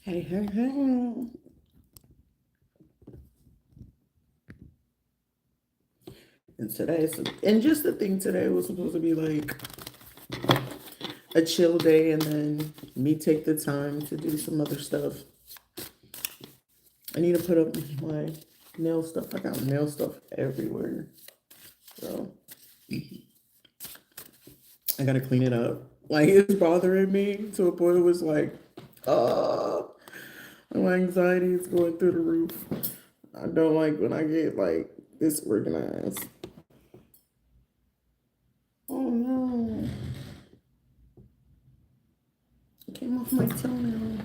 Hey, hey, hey. And just the thing today was supposed to be like a chill day and then me take the time to do some other stuff. I need to put up my nail stuff. I got nail stuff everywhere. So I gotta clean it up. Like it's bothering me to a point it was like, uh my anxiety is going through the roof. I don't like when I get like disorganized. Oh no. It came off my toenail.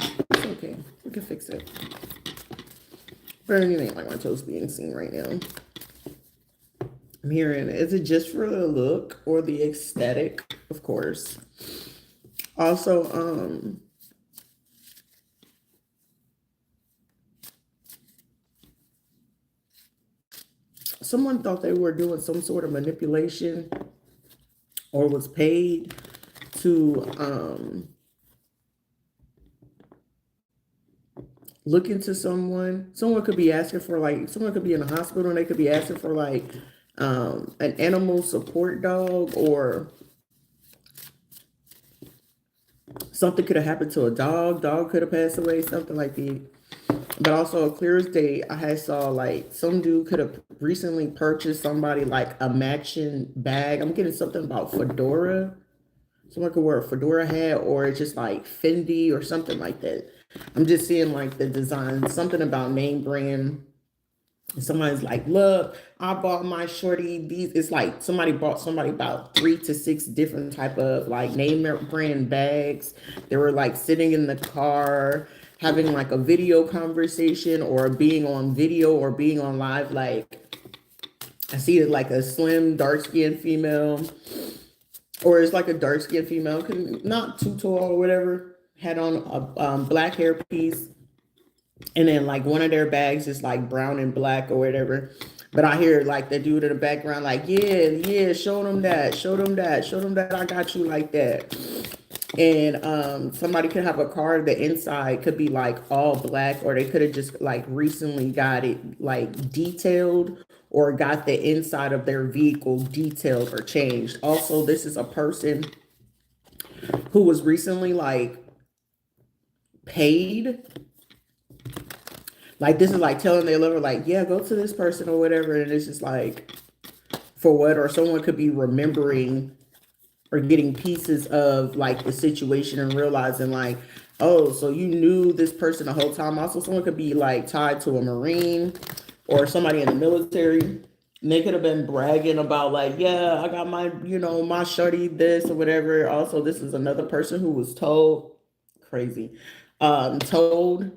It's okay. We can fix it. But anything like my toes being seen right now. I'm hearing, is it just for the look or the aesthetic? Of course. Also, someone thought they were doing some sort of manipulation or was paid to look into someone. Someone could be asking for like, someone could be in a hospital and they could be asking for like an animal support dog, or something could have happened to a dog. Dog could have passed away, something like that. But also, clear as day, I had saw like some dude could have recently purchased somebody like a matching bag. I'm getting something about fedora. Someone could wear a fedora hat, or it's just like Fendi or something like that. I'm just seeing like the design, something about name brand. And somebody's like, look, I bought my shorty these. It's like somebody bought somebody about 3 to 6 different type of like name brand bags. They were like sitting in the car having like a video conversation or being on video or being on live. Like I see it like a slim, dark skinned female, or it's like a dark skinned female, not too tall or whatever, had on a black hair piece. And then like one of their bags is like brown and black or whatever. But I hear like the dude in the background, like, yeah, show them that, show them that, show them that I got you like that. And somebody could have a car, the inside could be like all black, or they could have just like recently got it like detailed, or got the inside of their vehicle detailed or changed. Also, this is a person who was recently like paid. Like this is like telling their lover, like, yeah, go to this person or whatever. And it's just like, for what? Or someone could be remembering or getting pieces of like the situation and realizing like, oh, so you knew this person the whole time. Also, someone could be like tied to a Marine or somebody in the military. And they could have been bragging about like, yeah, I got my, my shorty this or whatever. Also, this is another person who was told, crazy, told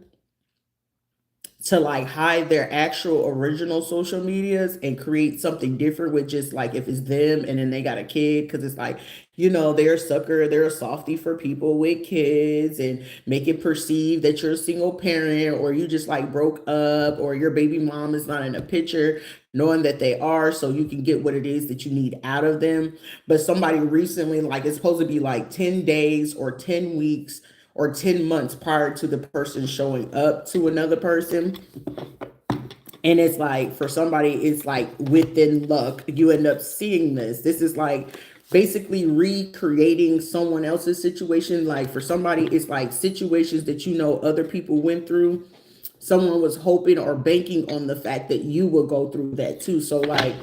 to like hide their actual original social medias and create something different with just like if it's them and then they got a kid, because it's like, they're a sucker, they're a softie for people with kids, and make it perceive that you're a single parent, or you just like broke up, or your baby mom is not in a picture, knowing that they are, so you can get what it is that you need out of them. But somebody recently, like it's supposed to be like 10 days or 10 weeks or 10 months prior to the person showing up to another person. And it's like, for somebody, it's like within luck, you end up seeing this. This is like basically recreating someone else's situation. Like for somebody, it's like situations that other people went through. Someone was hoping or banking on the fact that you will go through that too. So like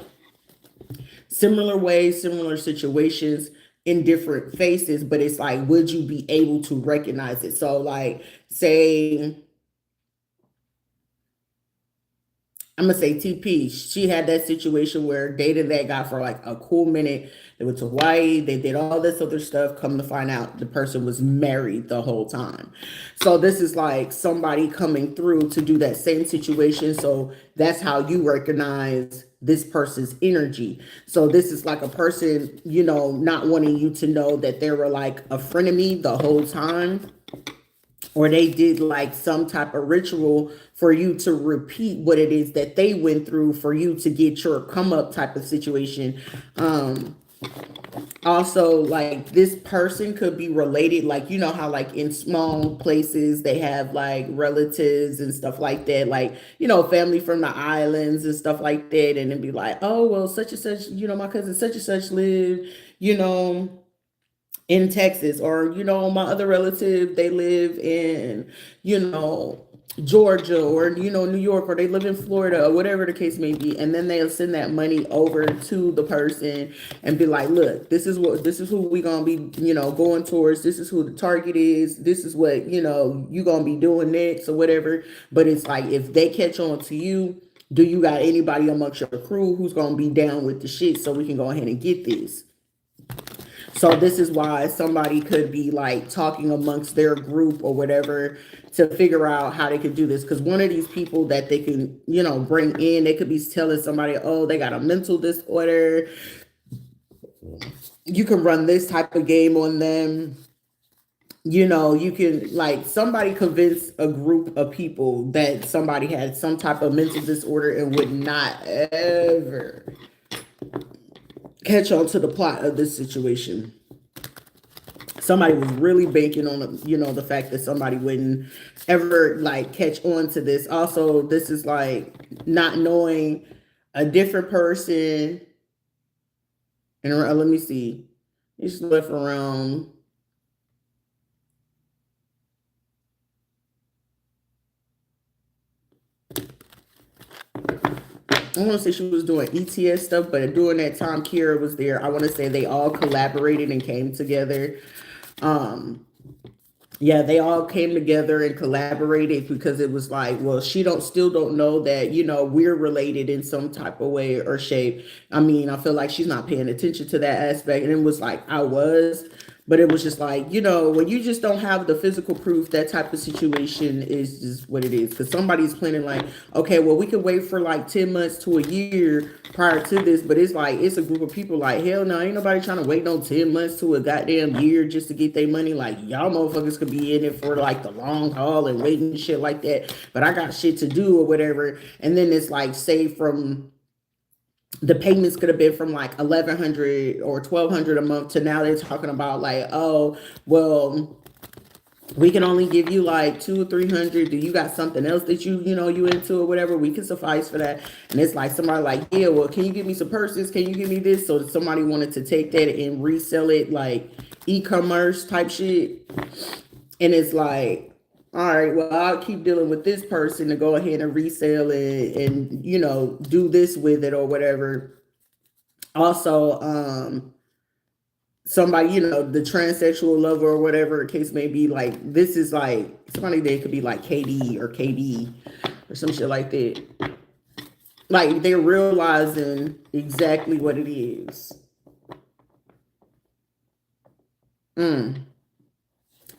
similar ways, similar situations in different faces, but it's like, would you be able to recognize it? So like, say, I'm gonna say TP. She had that situation where dated that guy for like a cool minute. They went to Hawaii. They did all this other stuff. Come to find out, the person was married the whole time. So this is like somebody coming through to do that same situation. So that's how you recognize this person's energy. So this is like a person, not wanting you to know that they were like a frenemy the whole time, or they did like some type of ritual for you to repeat what it is that they went through for you to get your come up type of situation. Also, like this person could be related, like you know how like in small places they have like relatives and stuff like that, like you know family from the islands and stuff like that, and then be like, oh well, such and such, you know, my cousin such and such live, you know, in Texas, or you know, my other relative, they live in, you know, Georgia, or you know, New York, or they live in Florida, or whatever the case may be. And then they'll send that money over to the person and be like, look, this is who we gonna be, you know, going towards. This is who the target is. This is what, you know, you gonna be doing next or whatever. But it's like if they catch on to you, do you got anybody amongst your crew who's gonna be down with the shit so we can go ahead and get this? So this is why somebody could be like talking amongst their group or whatever to figure out how they could do this. Because one of these people that they can, you know, bring in, they could be telling somebody, oh, they got a mental disorder. You can run this type of game on them. You know, you can like somebody convince a group of people that somebody had some type of mental disorder and would not ever catch on to the plot of this situation. Somebody was really banking on, you know, the fact that somebody wouldn't ever like catch on to this. Also, this is like not knowing a different person. And let me see, it's left around. I want to say she was doing ETS stuff, but during that time Kira was there, I want to say they all collaborated and came together. Yeah, they all came together and collaborated because it was like, well, she still don't know that, you know, we're related in some type of way or shape. I mean, I feel like she's not paying attention to that aspect. And it was like, I was, but it was just like, you know, when you just don't have the physical proof, that type of situation is just what it is. Because somebody's planning like, okay, well, we can wait for like 10 months to a year prior to this. But it's like, it's a group of people like, hell no, ain't nobody trying to wait no 10 months to a goddamn year just to get their money. Like, y'all motherfuckers could be in it for like the long haul and waiting shit like that. But I got shit to do or whatever. And then it's like, say from the payments could have been from like 1,100 or 1,200 a month to now they're talking about like, oh, well, we can only give you like 200 or 300. Do you got something else that you know, you into or whatever? We can suffice for that. And it's like somebody like, yeah, well, can you give me some purses? Can you give me this? So somebody wanted to take that and resell it like e-commerce type shit. And it's like, all right, well, I'll keep dealing with this person to go ahead and resell it and, you know, do this with it or whatever. Also, somebody, you know, the transsexual lover or whatever the case may be, like, this is like somebody that could be like KD or KD or some shit like that. Like, they're realizing exactly what it is.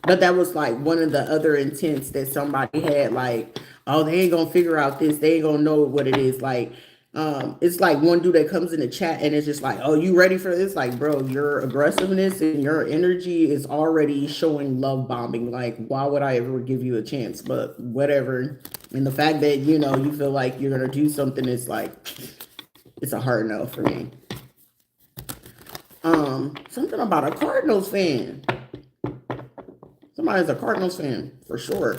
But that was like one of the other intents that somebody had, like, oh, they ain't gonna figure out this, they ain't gonna know what it is. Like, it's like one dude that comes in the chat and it's just like, oh, you ready for this? Like, bro, your aggressiveness and your energy is already showing love bombing. Like, why would I ever give you a chance? But whatever. And the fact that, you know, you feel like you're gonna do something, is like, it's a hard no for me. Something about a Cardinals fan. Somebody's a Cardinals fan for sure.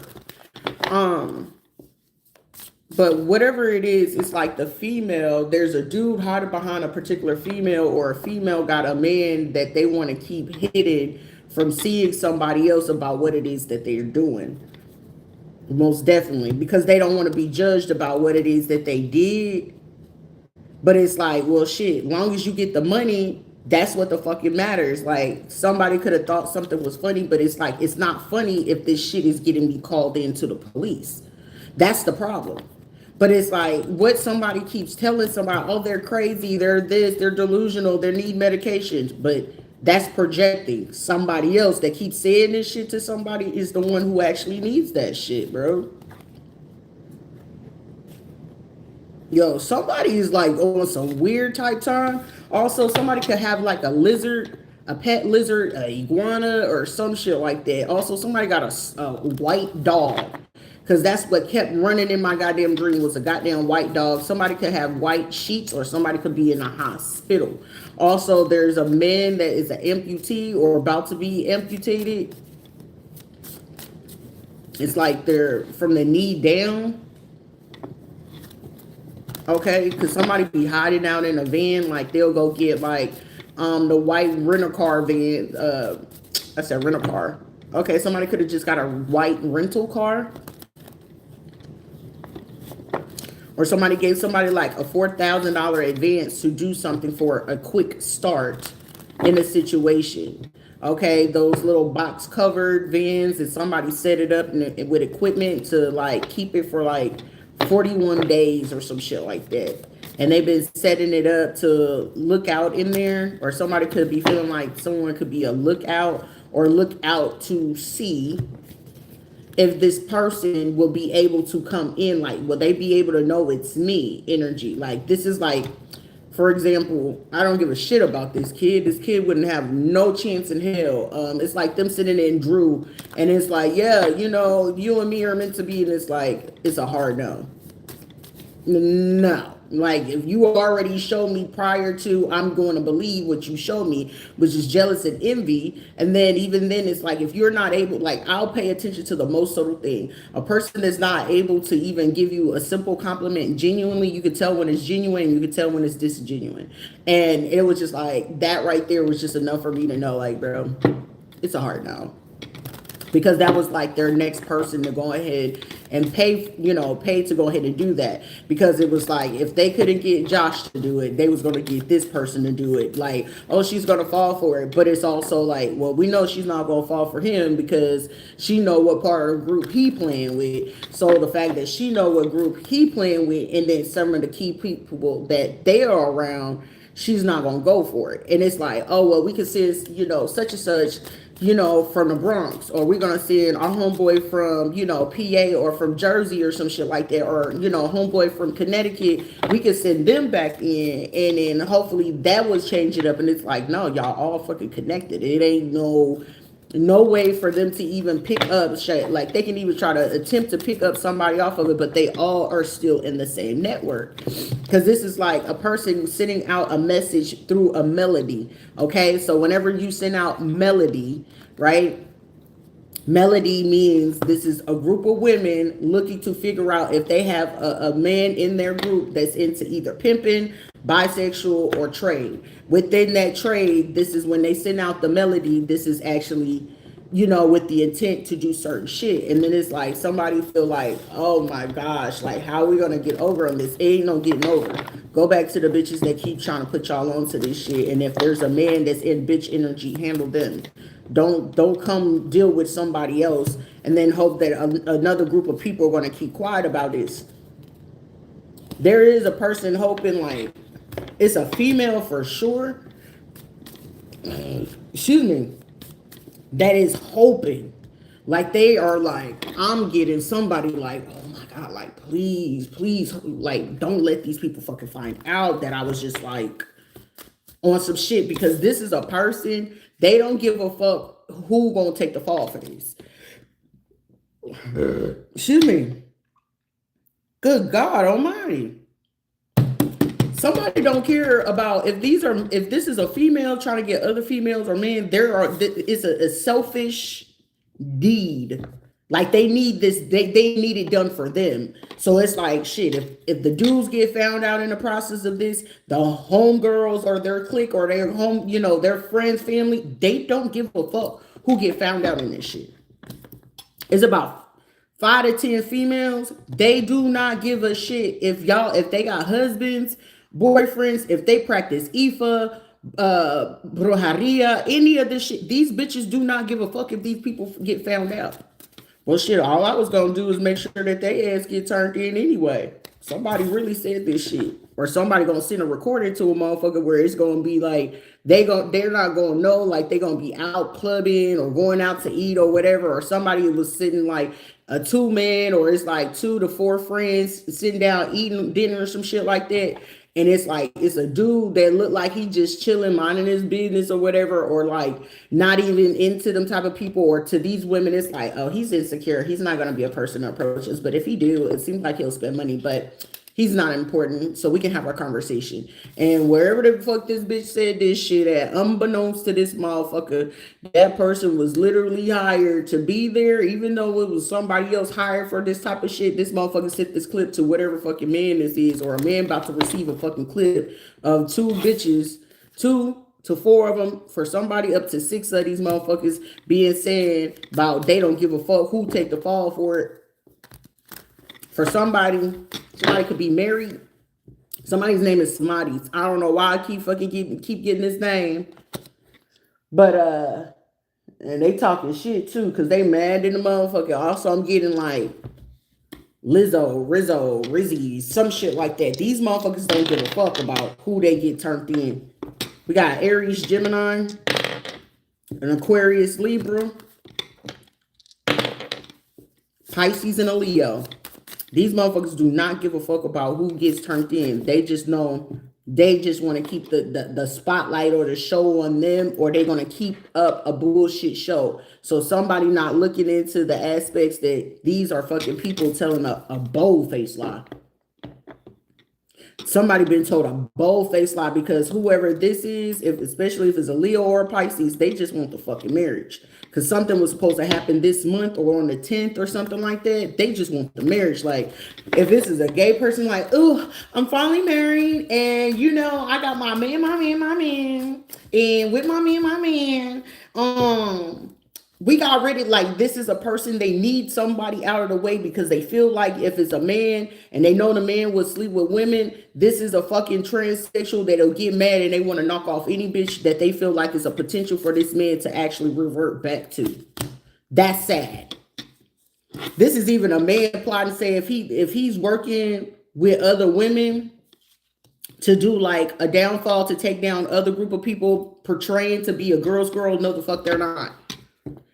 But whatever it is, it's like the female, there's a dude hiding behind a particular female, or a female got a man that they want to keep hidden from seeing somebody else about what it is that they're doing. Most definitely, because they don't want to be judged about what it is that they did. But it's like, well, shit, long as you get the money, that's what the fucking matters. Like, somebody could have thought something was funny, but it's like, it's not funny if this shit is getting me called into the police. That's the problem. But it's like, what somebody keeps telling somebody, oh, they're crazy, they're this, they're delusional, they need medications. But that's projecting. Somebody else that keeps saying this shit to somebody is the one who actually needs that shit, bro. Yo, somebody is like on some weird type time. Also, somebody could have like a lizard, a pet lizard, a iguana, or some shit like that. Also, somebody got a white dog Because that's what kept running in my goddamn dream was a goddamn white dog. Somebody could have white sheets or somebody could be in a hospital. Also, there's a man that is an amputee or about to be amputated. It's like they're from the knee down. Okay, because somebody be hiding out in a van. Like they'll go get like the white rental car van. I said rental car. Okay, somebody could have just got a white rental car. Or somebody gave somebody like a $4,000 advance to do something for a quick start in a situation. Okay, those little box covered vans and somebody set it up with equipment to like keep it for like 41 days or some shit like that. And they've been setting it up to look out in there, or somebody could be feeling like someone could be a lookout or look out to see if this person will be able to come in, like, will they be able to know it's me energy? Like, this is like, for example, I don't give a shit about this kid. This kid wouldn't have no chance in hell. It's like them sitting in Drew, and it's like, yeah, you know, you and me are meant to be, and it's like, it's a hard no. No. Like, if you already showed me prior to, I'm going to believe what you showed me, which is jealous and envy. And then even then, it's like, if you're not able, like, I'll pay attention to the most subtle thing. A person that's not able to even give you a simple compliment genuinely, you can tell when it's genuine, you can tell when it's disgenuine. And it was just like, that right there was just enough for me to know, like, bro, it's a hard no. Because that was like their next person to go ahead and pay, you know, pay to go ahead and do that. Because it was like, if they couldn't get Josh to do it, they was going to get this person to do it. Like, oh, she's going to fall for it. But it's also like, well, we know she's not going to fall for him because she know what part of the group he playing with. So the fact that she know what group he playing with, and then some of the key people that they are around, she's not going to go for it. And it's like, oh, well, we can send, you know, such and such, you know, from the Bronx, or we're going to send our homeboy from, you know, PA or from Jersey or some shit like that, or, you know, homeboy from Connecticut, we can send them back in, and then hopefully that would change it up. And it's like, no, y'all all fucking connected. It ain't no way for them to even pick up shit. Like, they can even try to attempt to pick up somebody off of it, but they all are still in the same network. Because this is like a person sending out a message through a melody. Okay, so whenever you send out melody, right? Melody means this is a group of women looking to figure out if they have a man in their group that's into either pimping, bisexual, or trade. Within that trade, this is when they send out the melody. This is actually, you know, with the intent to do certain shit. And then it's like somebody feel like, oh my gosh, like, how are we gonna get over on this? It ain't no getting over. Go back to the bitches that keep trying to put y'all onto this shit. And if there's a man that's in bitch energy, handle them. Don't come deal with somebody else and then hope that another group of people are going to keep quiet about this. There is a person hoping, like, it's a female for sure. Excuse me. That is hoping. Like, they are like, I'm getting somebody like, oh my God, like, please, like, don't let these people fucking find out that I was just like on some shit, because this is a person, they don't give a fuck who gonna take the fall for this. Excuse me. Good God Almighty. Somebody don't care about if this is a female trying to get other females or men. It's a selfish deed. Like, they need this, they need it done for them. So it's like, shit, if the dudes get found out in the process of this, the homegirls or their clique or their home, you know, their friends, family, they don't give a fuck who get found out in this shit. It's about 5 to 10 females. They do not give a shit if they got husbands, boyfriends, if they practice Ifa, brujeria, any of this shit. These bitches do not give a fuck if these people get found out. Well, shit, all I was going to do is make sure that they ass get turned in anyway. Somebody really said this shit. Or somebody going to send a recording to a motherfucker where it's going to be like, they're not going to know, like, they're going to be out clubbing or going out to eat or whatever. Or somebody was sitting like a 2-man, or it's like 2 to 4 friends sitting down eating dinner or some shit like that. And it's like it's a dude that look like he just chilling, minding his business or whatever, or like not even into them type of people. Or to these women, it's like, oh, he's insecure. He's not gonna be a person that approaches. But if he do, it seems like he'll spend money. But he's not important, so we can have our conversation. And wherever the fuck this bitch said this shit at, unbeknownst to this motherfucker, that person was literally hired to be there, even though it was somebody else hired for this type of shit. This motherfucker sent this clip to whatever fucking man this is, or a man about to receive a fucking clip of two bitches, 2 to 4 of them, for somebody up to 6 of these motherfuckers being said about they don't give a fuck who take the fall for it. For somebody could be married. Somebody's name is Smarties. I don't know why I keep getting this name. But and they talking shit too, because they mad in the motherfucker. Also, I'm getting like Lizzo, Rizzo, Rizzy, some shit like that. These motherfuckers don't give a fuck about who they get turned in. We got Aries, Gemini, an Aquarius, Libra, Pisces, and a Leo. These motherfuckers do not give a fuck about who gets turned in. They just know they just want to keep the spotlight or the show on them, or they're going to keep up a bullshit show. So somebody not looking into the aspects that these are fucking people telling a bold-faced lie. Somebody been told a bold-faced lie, because whoever this is, especially if it's a Leo or a Pisces, they just want the fucking marriage. Because something was supposed to happen this month or on the 10th or something like that. They just want the marriage. Like, if this is a gay person, like, oh, I'm finally married, and I got my man, and with my man, we got ready. Like, this is a person, they need somebody out of the way, because they feel like if it's a man and they know the man will sleep with women, this is a fucking transsexual that'll get mad and they want to knock off any bitch that they feel like is a potential for this man to actually revert back to. That's sad. This is even a man plotting to say if he's working with other women to do like a downfall, to take down other group of people portraying to be a girl's girl, no the fuck they're not.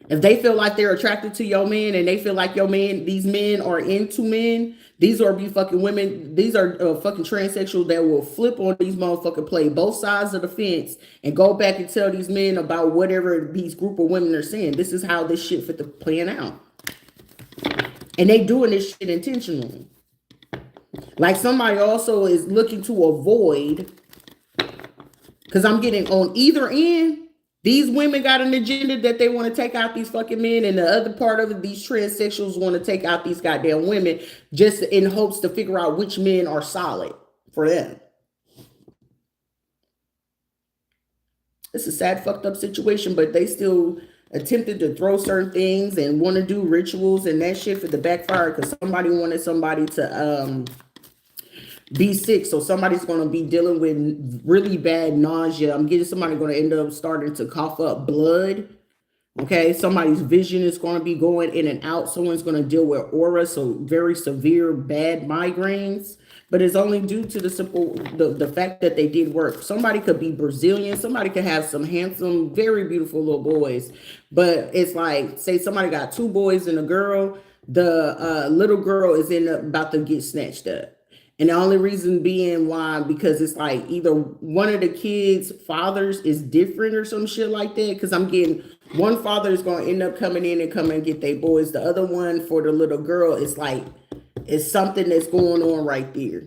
If they feel like they're attracted to your man and they feel like your man, these men are into men, these are be fucking women. These are fucking transsexual that will flip on these motherfuckers, play both sides of the fence, and go back and tell these men about whatever these group of women are saying. This is how this shit fit the plan out. And they doing this shit intentionally. Like, somebody also is looking to avoid, because I'm getting on either end. These women got an agenda that they want to take out these fucking men, and the other part of it, these transsexuals want to take out these goddamn women, just in hopes to figure out which men are solid for them. It's a sad, fucked up situation, but they still attempted to throw certain things and want to do rituals and that shit for the backfire, because somebody wanted somebody to be sick. So somebody's going to be dealing with really bad nausea. I'm getting somebody going to end up starting to cough up blood. Okay. Somebody's vision is going to be going in and out. Someone's going to deal with aura. So very severe, bad migraines, but it's only due to the fact that they did work. Somebody could be Brazilian. Somebody could have some handsome, very beautiful little boys, but it's like, say somebody got 2 boys and a girl, the little girl is about to get snatched up. And the only reason being why, because it's like either one of the kids' fathers is different or some shit like that. Because I'm getting one father is going to end up coming in and come and get their boys. The other one for the little girl is like, it's something that's going on right there.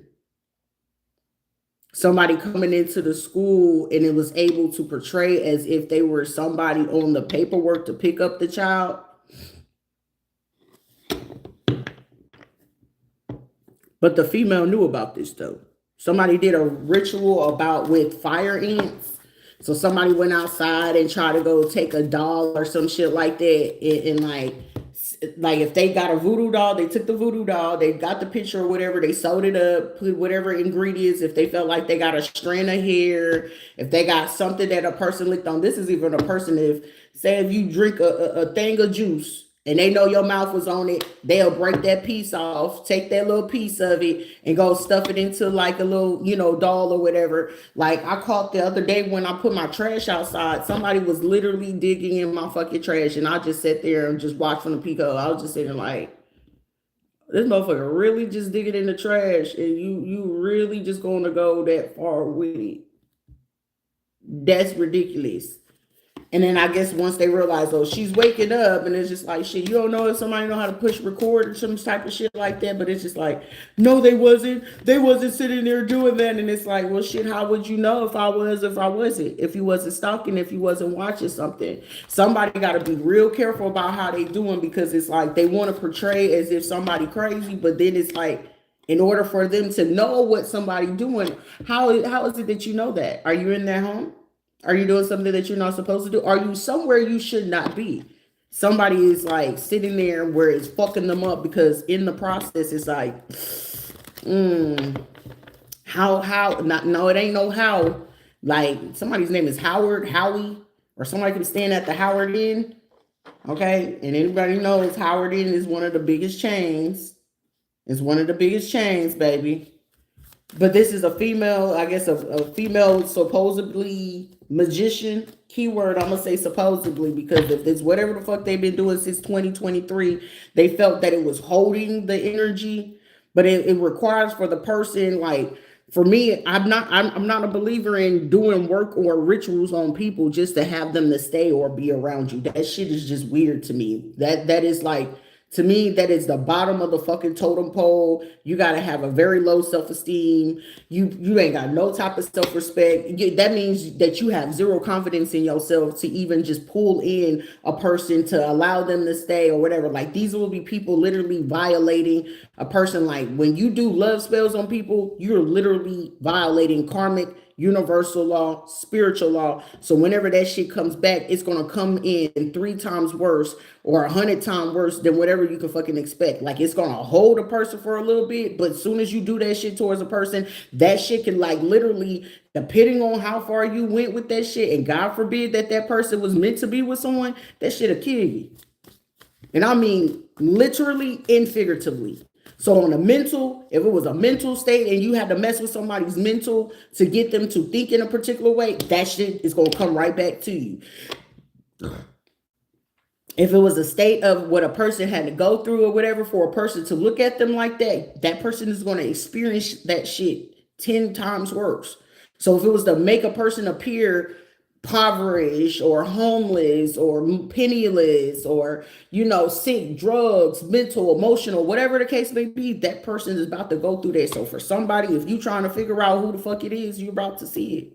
Somebody coming into the school and it was able to portray as if they were somebody on the paperwork to pick up the child. But the female knew about this though. Somebody did a ritual with fire ants. So somebody went outside and tried to go take a doll or some shit like that. And like if they got a voodoo doll, they took the voodoo doll, they got the picture or whatever, they sewed it up, put whatever ingredients. If they felt like they got a strand of hair, if they got something that a person licked on. This is even a person, if you drink a thing of juice, and they know your mouth was on it, they'll break that piece off, take that little piece of it, and go stuff it into like a little, doll or whatever. Like I caught the other day when I put my trash outside, somebody was literally digging in my fucking trash, and I just sat there and just watched from the peek. I was just sitting like, This motherfucker really just digging in the trash, and you really just gonna go that far with it. That's ridiculous. And then I guess once they realize, oh, she's waking up, and it's just like, shit, you don't know if somebody know how to push record or some type of shit like that, but it's just like, no, they wasn't sitting there doing that. And it's like, well, shit, how would you know if I wasn't, if you wasn't stalking, if you wasn't watching something? Somebody got to be real careful about how they doing, because it's like they want to portray as if somebody crazy, but then it's like, in order for them to know what somebody doing, how is it that you know that? Are you in their home? Are you doing something that you're not supposed to do? Are you somewhere you should not be? Somebody is like sitting there where it's fucking them up, because in the process it's like, no, it ain't no how. Like somebody's name is Howie, or somebody can stand at the Howard Inn. Okay, and anybody knows Howard Inn is one of the biggest chains. It's one of the biggest chains, baby. But this is a female, I guess, a female supposedly magician. Keyword, I'm going to say supposedly, because if it's whatever the fuck they've been doing since 2023, they felt that it was holding the energy. But it requires for the person, like, for me, I'm not a believer in doing work or rituals on people just to have them to stay or be around you. That shit is just weird to me. That is like, to me, that is the bottom of the fucking totem pole. You got to have a very low self-esteem. You ain't got no type of self-respect. That means that you have zero confidence in yourself to even just pull in a person to allow them to stay or whatever. Like, these will be people literally violating a person. Like, when you do love spells on people, you're literally violating karmic, universal law, spiritual law. So whenever that shit comes back, it's gonna come in 3 times worse or 100 times worse than whatever you can fucking expect. Like, it's gonna hold a person for a little bit, but as soon as you do that shit towards a person, that shit can, like, literally, depending on how far you went with that shit, and God forbid that that person was meant to be with someone, that shit'll kill you. And I mean literally and figuratively. So on a mental, if it was a mental state and you had to mess with somebody's mental to get them to think in a particular way, that shit is going to come right back to you. If it was a state of what a person had to go through or whatever, for a person to look at them like that, that person is going to experience that shit 10 times worse. So if it was to make a person appear impoverished or homeless or penniless or, you know, sick, drugs, mental, emotional, whatever the case may be, that person is about to go through that. So for somebody, if you trying to figure out who the fuck it is, you're about to see it.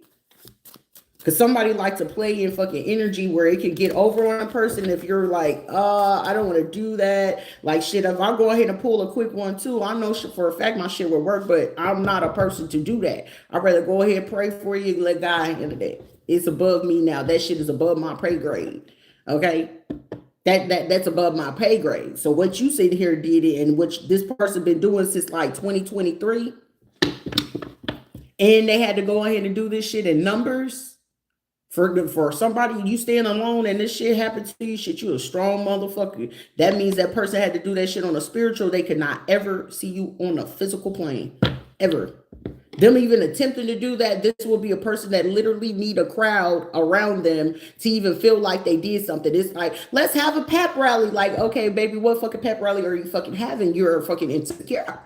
Because somebody like to play in fucking energy where it can get over on a person. If you're like, I don't want to do that. Like, shit, if I go ahead and pull a quick one too, I know for a fact my shit will work, but I'm not a person to do that. I'd rather go ahead and pray for you and let God handle that. It's above me now. That shit is above my pay grade. Okay? That's above my pay grade. So what you sit here did it, and what this person been doing since like 2023, and they had to go ahead and do this shit in numbers. For somebody, you stand alone and this shit happens to you, shit, you a strong motherfucker. That means that person had to do that shit on a spiritual. They could not ever see you on a physical plane. Ever. Them even attempting to do that, this will be a person that literally need a crowd around them to even feel like they did something. It's like, let's have a pep rally. Like, okay, baby, what fucking pep rally are you fucking having? You're fucking insecure.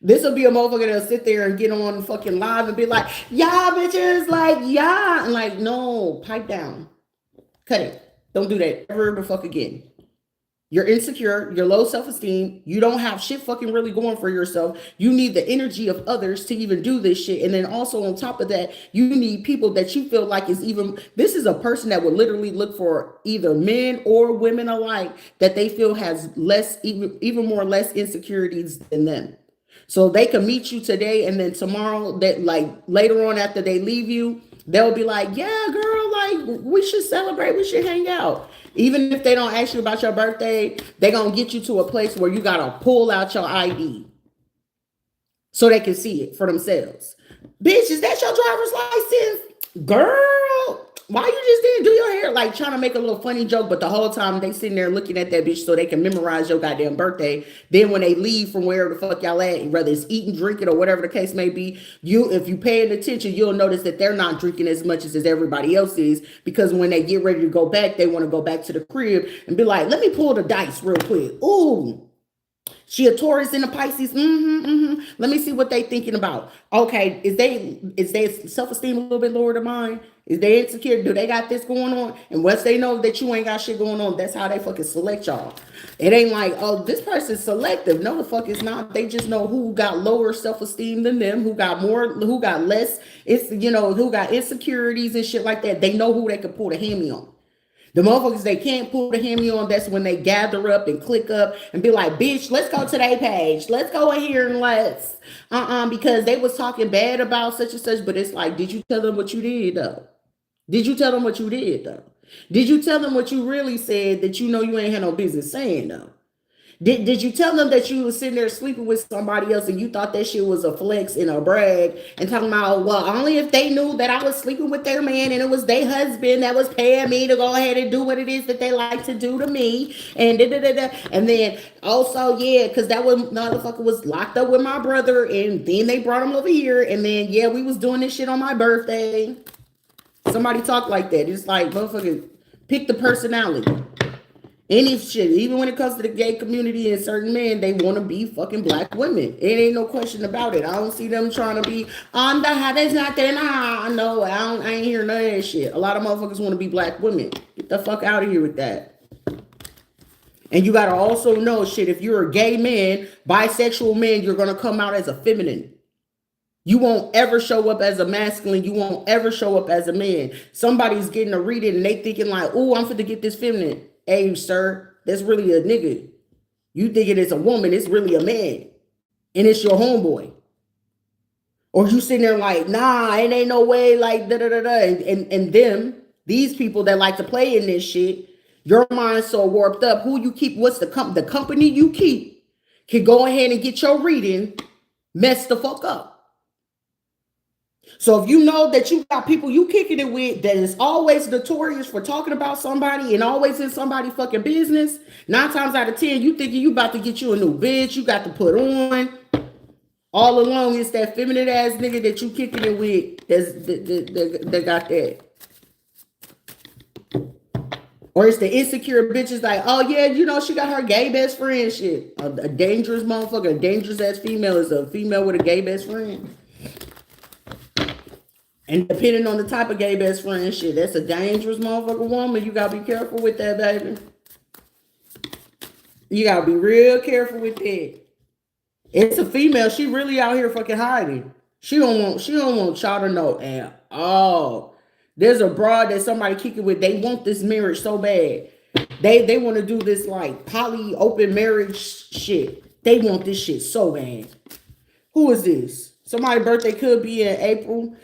This will be a motherfucker that'll sit there and get on fucking live and be like, yeah, bitches, like, yeah. And like, no, pipe down. Cut it. Don't do that ever the fuck again. You're insecure, you're low self-esteem, you don't have shit fucking really going for yourself. You need the energy of others to even do this shit. And then also on top of that, you need people that you feel like is even, this is a person that would literally look for either men or women alike that they feel has less, even more less insecurities than them. So they can meet you today, and then tomorrow, that like later on after they leave you, they'll be like, yeah, girl, like we should celebrate, we should hang out. Even if they don't ask you about your birthday, they're going to get you to a place where you got to pull out your ID so they can see it for themselves. Bitch, is that your driver's license? Girl, why you just didn't do your hair? Like trying to make a little funny joke, but the whole time they sitting there looking at that bitch so they can memorize your goddamn birthday. Then when they leave from wherever the fuck y'all at, whether it's eating, drinking, or whatever the case may be, if you paying attention, you'll notice that they're not drinking as much as everybody else is, because when they get ready to go back, they want to go back to the crib and be like, let me pull the dice real quick. Ooh, She a Taurus in a Pisces. Let me see what they thinking about. Okay, is they self-esteem a little bit lower than mine? Is they insecure? Do they got this going on? And once they know that you ain't got shit going on, that's how they fucking select y'all. It ain't like, oh, this person's selective. No, the fuck is not. They just know who got lower self-esteem than them, who got more, who got less. It's, you know, who got insecurities and shit like that. They know who they could pull the hammy on. The motherfuckers they can't pull the hammy on, that's when they gather up and click up and be like, bitch, let's go to their page. Let's go in here and let's. Because they was talking bad about such and such, but it's like, did you tell them what you did though? Did you tell them what you did though? Did you tell them what you really said that you know you ain't had no business saying though? Did you tell them that you was sitting there sleeping with somebody else and you thought that shit was a flex and a brag and talking about, well, only if they knew that I was sleeping with their man and it was their husband that was paying me to go ahead and do what it is that they like to do to me and and then also, yeah, because that one motherfucker was locked up with my brother and then they brought him over here and then, yeah, we was doing this shit on my birthday. Somebody talk like that. It's like, motherfucker, pick the personality. Any shit, even when it comes to the gay community and certain men, they want to be fucking black women. It ain't no question about it. I don't see them trying to be on the hottest not there. Nah, no, I ain't hear none of that shit. A lot of motherfuckers want to be black women. Get the fuck out of here with that. And you gotta also know, shit, if you're a gay man, bisexual man, you're gonna come out as a feminine. You won't ever show up as a masculine. You won't ever show up as a man. Somebody's getting a reading and they thinking like, oh, I'm finna get this feminine. Hey, sir, that's really a nigga. You thinking it's a woman, it's really a man. And it's your homeboy. Or you sitting there like, nah, it ain't no way, like, da-da-da-da. And them, these people that like to play in this shit, your mind's so warped up. Who you keep, what's the company you keep can go ahead and get your reading, mess the fuck up. So if you know that you got people you kicking it with that is always notorious for talking about somebody and always in somebody's fucking business, 9 times out of 10, you thinking you about to get you a new bitch, you got to put on. All along, it's that feminine ass nigga that you kicking it with that got that. Or it's the insecure bitches like, oh yeah, you know, she got her gay best friend shit. A dangerous motherfucker, a dangerous ass female is a female with a gay best friend. And depending on the type of gay best friend shit, that's a dangerous motherfucker woman. You gotta be careful with that, baby. You gotta be real careful with that. It's a female. She really out here fucking hiding. She don't want y'all to know at all. There's a broad that somebody kicking with. They want this marriage so bad. They want to do this like poly open marriage shit. They want this shit so bad. Who is this? Somebody's birthday could be in April.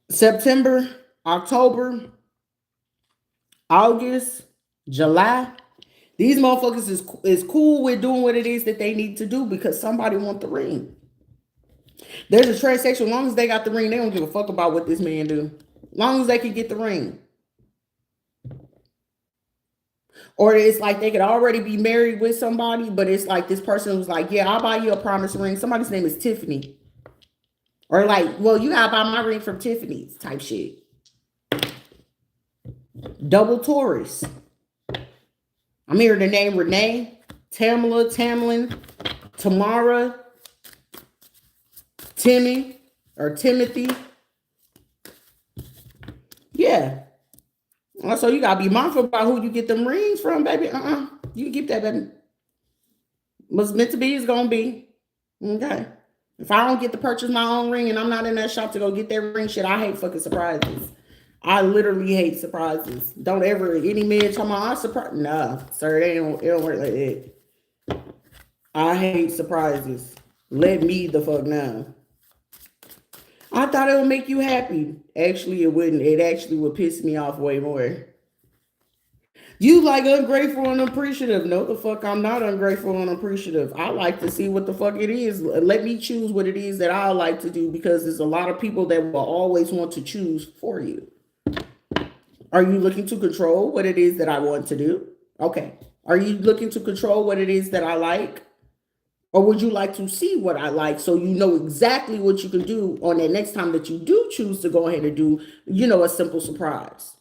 September, October, August, July. These motherfuckers is cool with doing what it is that they need to do because somebody want the ring. There's a transaction. As long as they got the ring, they don't give a fuck about what this man do. As long as they can get the ring. Or it's like they could already be married with somebody, but it's like this person was like, yeah, I'll buy you a promise ring. Somebody's name is Tiffany. Or like, well, you gotta buy my ring from Tiffany's type shit. Double Taurus. I'm hearing the name Renee, Tamala, Tamlin, Tamara, Timmy, or Timothy. Yeah. So you gotta be mindful about who you get them rings from, baby. You can keep that, baby. What's meant to be is gonna be. Okay. If I don't get to purchase my own ring and I'm not in that shop to go get that ring, shit, I hate fucking surprises. I literally hate surprises. Don't ever, any man talking about, I'm surprised. Nah, sir, it don't work like that. I hate surprises. Let me the fuck know. I thought it would make you happy. Actually, it wouldn't. It actually would piss me off way more. You like ungrateful and appreciative. No, the fuck, I'm not ungrateful and appreciative. I like to see what the fuck it is. Let me choose what it is that I like to do because there's a lot of people that will always want to choose for you. Are you looking to control what it is that I want to do? Okay. Are you looking to control what it is that I like? Or would you like to see what I like so you know exactly what you can do on that next time that you do choose to go ahead and do, you know, a simple surprise?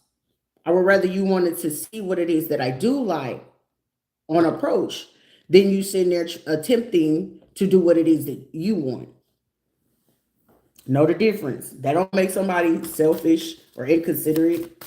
I would rather you wanted to see what it is that I do like on approach than you sitting there attempting to do what it is that you want. Know the difference. That don't make somebody selfish or inconsiderate.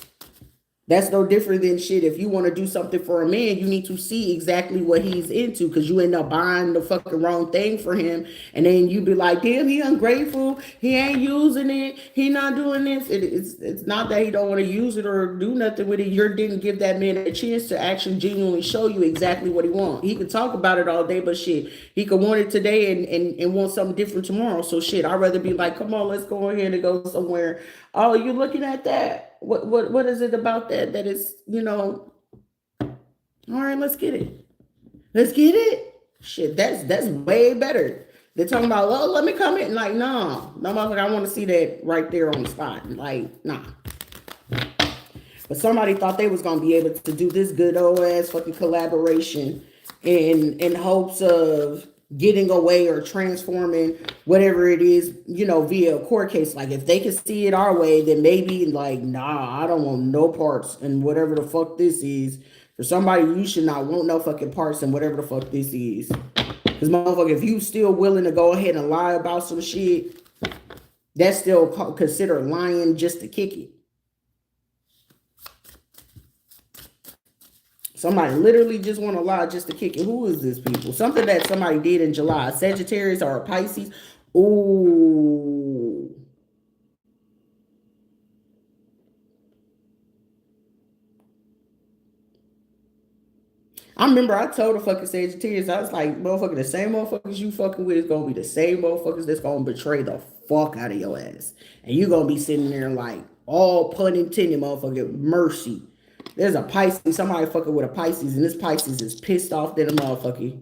That's no different than shit. If you want to do something for a man, you need to see exactly what he's into, because you end up buying the fucking wrong thing for him. And then you be like, damn, he ungrateful. He ain't using it. He not doing this. It's not that he don't want to use it or do nothing with it. You didn't give that man a chance to actually genuinely show you exactly what he wants. He could talk about it all day, but shit, he could want it today and want something different tomorrow. So shit, I'd rather be like, come on, let's go ahead and go somewhere. Oh, you're looking at that. What is it about that is, all right, let's get it. Let's get it. Shit, that's way better. They're talking about, well, let me come in. Like, no, motherfucker, I want to see that right there on the spot. Like, nah. But somebody thought they was gonna be able to do this good old ass fucking collaboration in hopes of getting away or transforming whatever it is, via a court case. Like, if they can see it our way, then maybe like, nah, I don't want no parts in whatever the fuck this is. For somebody, you should not want no fucking parts in whatever the fuck this is. Because motherfucker, if you still willing to go ahead and lie about some shit, that's still considered lying just to kick it. Somebody literally just want to lie just to kick it. Who is this, people? Something that somebody did in July. Sagittarius or Pisces. Ooh. I remember I told the fucking Sagittarius, I was like, motherfucker, the same motherfuckers you fucking with is going to be the same motherfuckers that's going to betray the fuck out of your ass. And you going to be sitting there like, all pun intended, motherfucker, mercy. There's a Pisces, somebody fucking with a Pisces, and this Pisces is pissed off than a motherfucker.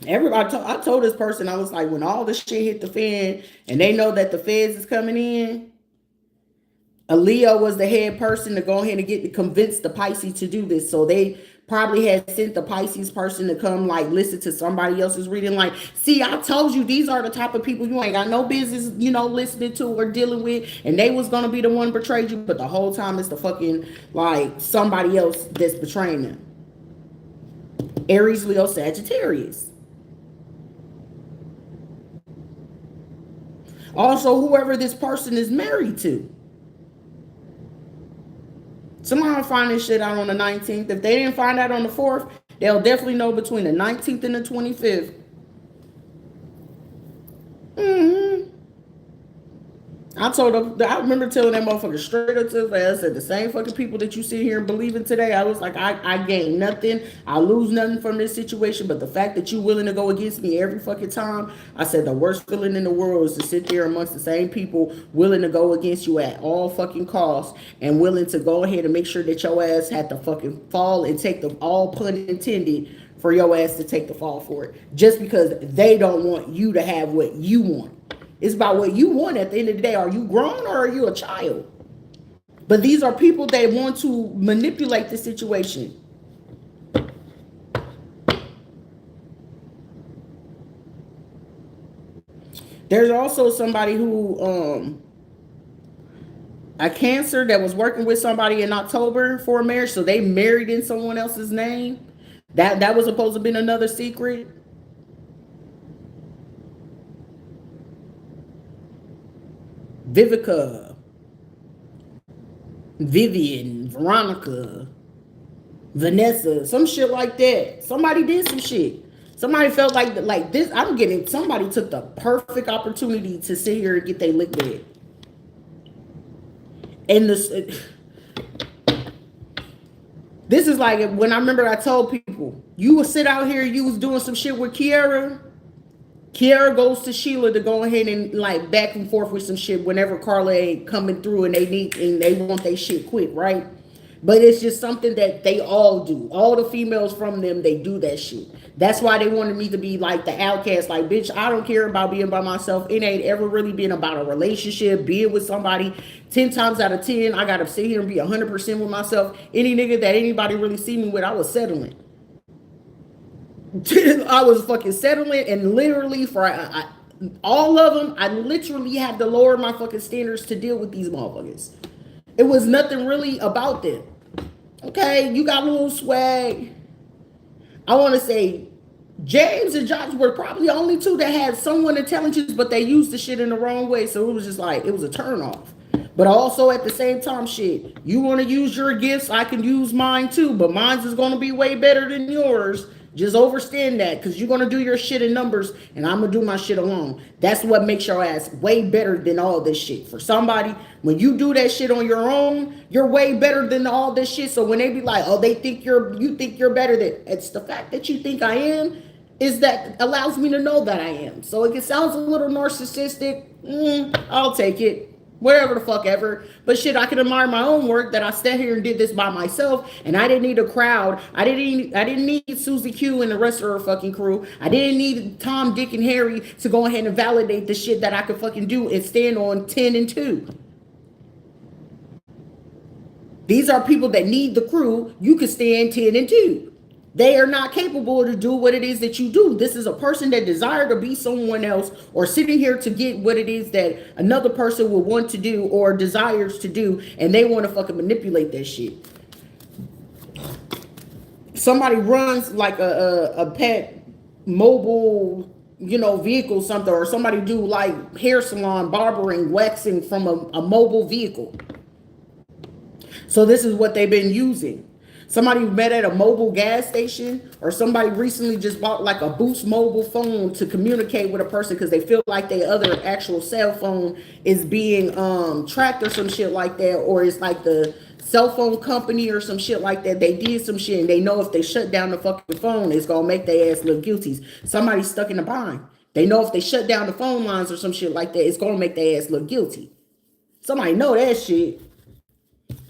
I told this person, I was like, when all this shit hit the fan, and they know that the feds is coming in, a Leo was the head person to go ahead and convince the Pisces to do this. So they probably had sent the Pisces person to come like listen to somebody else's reading. Like, see, I told you these are the type of people you ain't got no business, listening to or dealing with. And they was going to be the one betrayed you. But the whole time it's the fucking like somebody else that's betraying them. Aries, Leo, Sagittarius. Also, whoever this person is married to. Somebody will find this shit out on the 19th. If they didn't find out on the 4th, they'll definitely know between the 19th and the 25th. I remember telling that motherfucker straight up to the face. I said, the same fucking people that you sit here and believe in today, I was like, I gain nothing. I lose nothing from this situation. But the fact that you willing to go against me every fucking time, I said the worst feeling in the world is to sit there amongst the same people willing to go against you at all fucking costs and willing to go ahead and make sure that your ass had to fucking fall and take the all pun intended for your ass to take the fall for it. Just because they don't want you to have what you want. It's about what you want at the end of the day. Are you grown or are you a child? But these are people that want to manipulate the situation. There's also somebody who, a Cancer that was working with somebody in October for a marriage. So they married in someone else's name. That was supposed to be another secret. Vivica, Vivian, Veronica, Vanessa, some shit like that. Somebody did some shit. Somebody felt like this. Somebody took the perfect opportunity to sit here and get their lick back. And this is like when I remember I told people, you would sit out here, you was doing some shit with Kiara. Kiara goes to Sheila to go ahead and like back and forth with some shit whenever Carla ain't coming through and they want their shit quick, right? But it's just something that they all do. All the females from them, they do that shit. That's why they wanted me to be like the outcast. Like, bitch, I don't care about being by myself. It ain't ever really been about a relationship, being with somebody. 10 times out of 10, I got to sit here and be 100% with myself. Any nigga that anybody really see me with, I was settling. I was fucking settling, and literally for all of them, I literally had to lower my fucking standards to deal with these motherfuckers. It was nothing really about them. Okay, you got a little swag. I want to say James and Josh were probably the only two that had somewhat intelligence, but they used the shit in the wrong way. So it was just like, it was a turn off. But also at the same time, shit, you want to use your gifts, I can use mine too, but mine's is going to be way better than yours. Just understand that, because you're going to do your shit in numbers and I'm going to do my shit alone. That's what makes your ass way better than all this shit. For somebody, when you do that shit on your own, you're way better than all this shit. So when they be like, oh, you think you're better than, it's the fact that you think I am is that allows me to know that I am. So it sounds a little narcissistic. I'll take it. Whatever the fuck ever. But shit, I can admire my own work that I sat here and did this by myself, and I didn't need a crowd. I didn't need Susie Q and the rest of her fucking crew. I didn't need Tom, Dick, and Harry to go ahead and validate the shit that I could fucking do and stand on 10 and 2. These are people that need the crew. You could stand 10 and 2. They are not capable to do what it is that you do. This is a person that desire to be someone else, or sitting here to get what it is that another person would want to do or desires to do, and they want to fucking manipulate that shit. Somebody runs like a pet mobile, vehicle, something, or somebody do like hair salon, barbering, waxing from a mobile vehicle. So this is what they've been using. Somebody met at a mobile gas station, or somebody recently just bought like a Boost mobile phone to communicate with a person because they feel like their other actual cell phone is being tracked or some shit like that, or it's like the cell phone company or some shit like that. They did some shit and they know if they shut down the fucking phone, it's gonna make their ass look guilty. Somebody's stuck in a bind. They know if they shut down the phone lines or some shit like that, it's gonna make their ass look guilty. Somebody know that shit.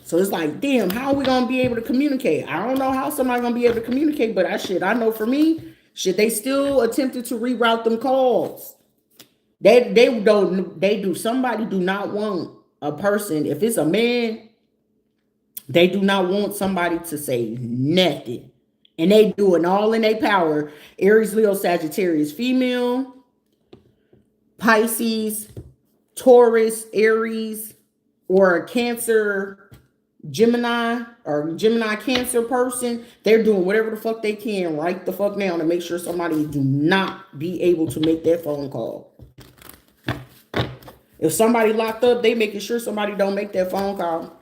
So it's like, damn, how are we gonna be able to communicate? I don't know how somebody gonna be able to communicate, but I know for me, they still attempted to reroute them calls. Somebody do not want a person, if it's a man, they do not want somebody to say nothing. And they doing all in their power. Aries, Leo, Sagittarius, female, Pisces, Taurus, Aries, or a Cancer, Gemini, or Gemini Cancer person, they're doing whatever the fuck they can right the fuck now to make sure somebody do not be able to make that phone call. If somebody locked up, they making sure somebody don't make that phone call.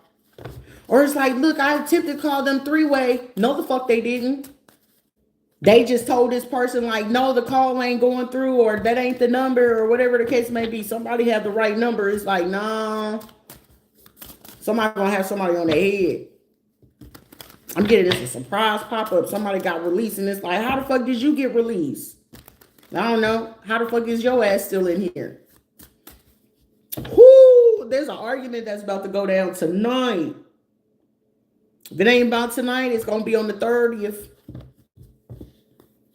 Or it's like, look, I attempted to call them three-way. No, the fuck they didn't. They just told this person like, no, the call ain't going through, or that ain't the number, or whatever the case may be. Somebody have the right number. It's like, nah. Somebody gonna have somebody on their head. I'm getting this a surprise pop-up. Somebody got released, and it's like, how the fuck did you get released? I don't know. How the fuck is your ass still in here? Whoo! There's an argument that's about to go down tonight. If it ain't about tonight, it's gonna be on the 30th.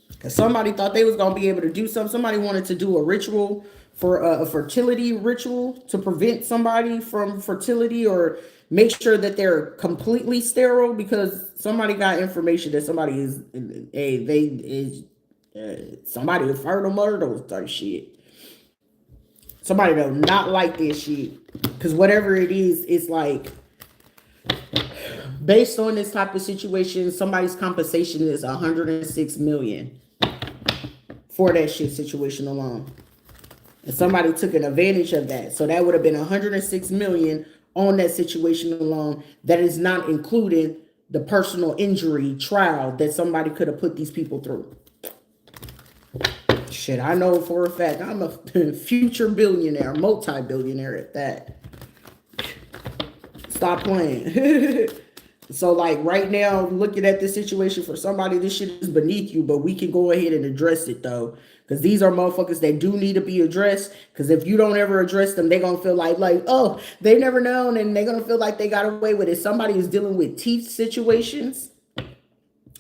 Because somebody thought they was gonna be able to do something. Somebody wanted to do a ritual for a fertility ritual to prevent somebody from fertility, or make sure that they're completely sterile, because somebody got information that somebody is somebody is fertile myrtle type shit. Somebody does not like this shit, because whatever it is, it's like, based on this type of situation, somebody's compensation is 106 million for that shit situation alone. And somebody took an advantage of that. So that would have been 106 million on that situation alone. That is not including the personal injury trial that somebody could have put these people through. Shit, I know for a fact I'm a future billionaire, multi-billionaire at that. Stop playing. So like right now, looking at this situation for somebody, this shit is beneath you, but we can go ahead and address it though. Because these are motherfuckers that do need to be addressed. Because if you don't ever address them, they're going to feel like, oh, they never known. And they're going to feel like they got away with it. Somebody is dealing with teeth situations.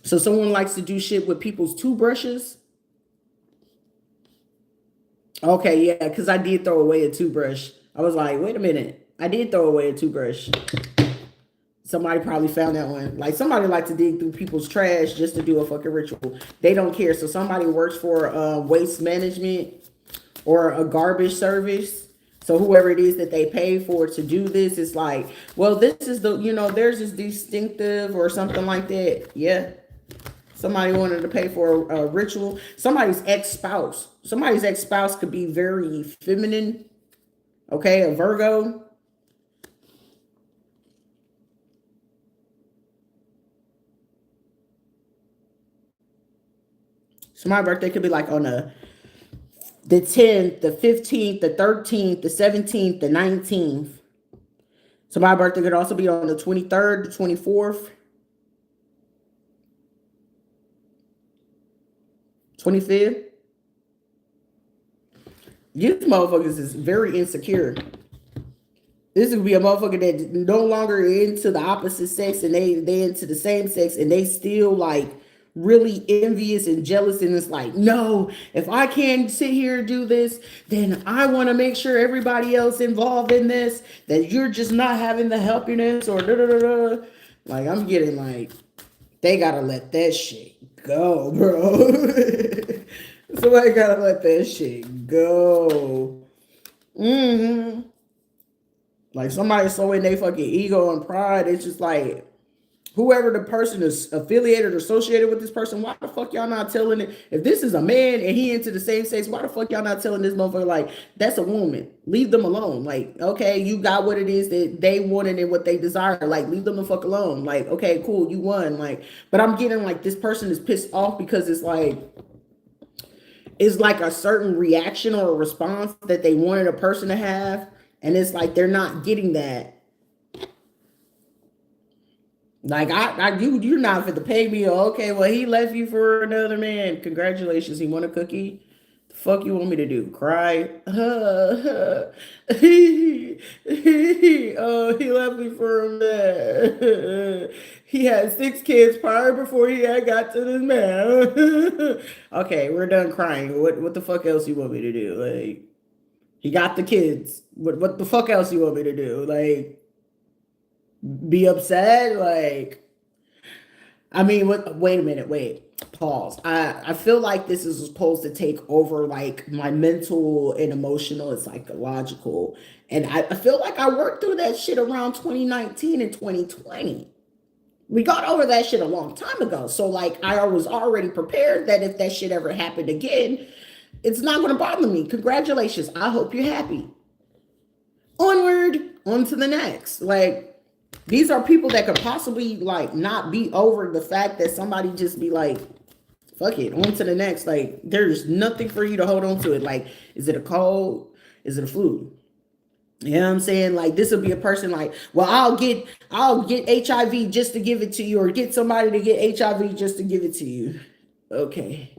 So someone likes to do shit with people's toothbrushes. Okay, yeah, because I did throw away a toothbrush. I was like, wait a minute. I did throw away a toothbrush. Somebody probably found that one. Like somebody like to dig through people's trash just to do a fucking ritual. They don't care. So somebody works for waste management or a garbage service. So whoever it is that they pay for to do this is like, well, this is the, theirs is distinctive or something like that. Yeah. Somebody wanted to pay for a ritual. Somebody's ex-spouse. Somebody's ex-spouse could be very feminine. Okay, a Virgo. So my birthday could be like on the 10th, the 15th, the 13th, the 17th, the 19th. So my birthday could also be on the 23rd, the 24th, 25th. These motherfuckers is very insecure. This would be a motherfucker that no longer into the opposite sex and they into the same sex and they still like really envious and jealous, and it's like, no, if I can't sit here and do this, then I want to make sure everybody else involved in this, that you're just not having the helpiness or da da da da. Like, I'm getting like, they gotta let that shit go, bro. Somebody gotta let that shit go. Like, somebody's so in their fucking ego and pride, it's just like, whoever the person is affiliated or associated with this person, why the fuck y'all not telling it? If this is a man and he into the same sex, why the fuck y'all not telling this motherfucker, like, that's a woman? Leave them alone. Like, okay, you got what it is that they wanted and what they desire. Like, leave them the fuck alone. Like, okay, cool, you won. Like, but I'm getting like this person is pissed off because it's like a certain reaction or a response that they wanted a person to have. And it's like, they're not getting that. Like, you're not fit to pay me. Okay, well, he left you for another man. Congratulations. He want a cookie. The fuck you want me to do? Cry? He left me for a man. He had 6 kids prior before he had got to this man. Okay, we're done crying. What the fuck else you want me to do? Like, he got the kids. What the fuck else you want me to do? Like, be upset? Like, I mean, wait a minute, pause. I feel like this is supposed to take over like my mental and emotional and psychological, and I feel like I worked through that shit around 2019 and 2020. We got over that shit a long time ago, so like I was already prepared that if that shit ever happened again, it's not going to bother me. Congratulations. I hope you're happy. Onward, on to the next. Like, these are people that could possibly like not be over the fact that somebody just be like, fuck it, on to the next. Like, there's nothing for you to hold on to it. Like, is it a cold? Is it a flu? You know what I'm saying? Like, this will be a person like, well, I'll get HIV just to give it to you, or get somebody to get HIV just to give it to you. Okay.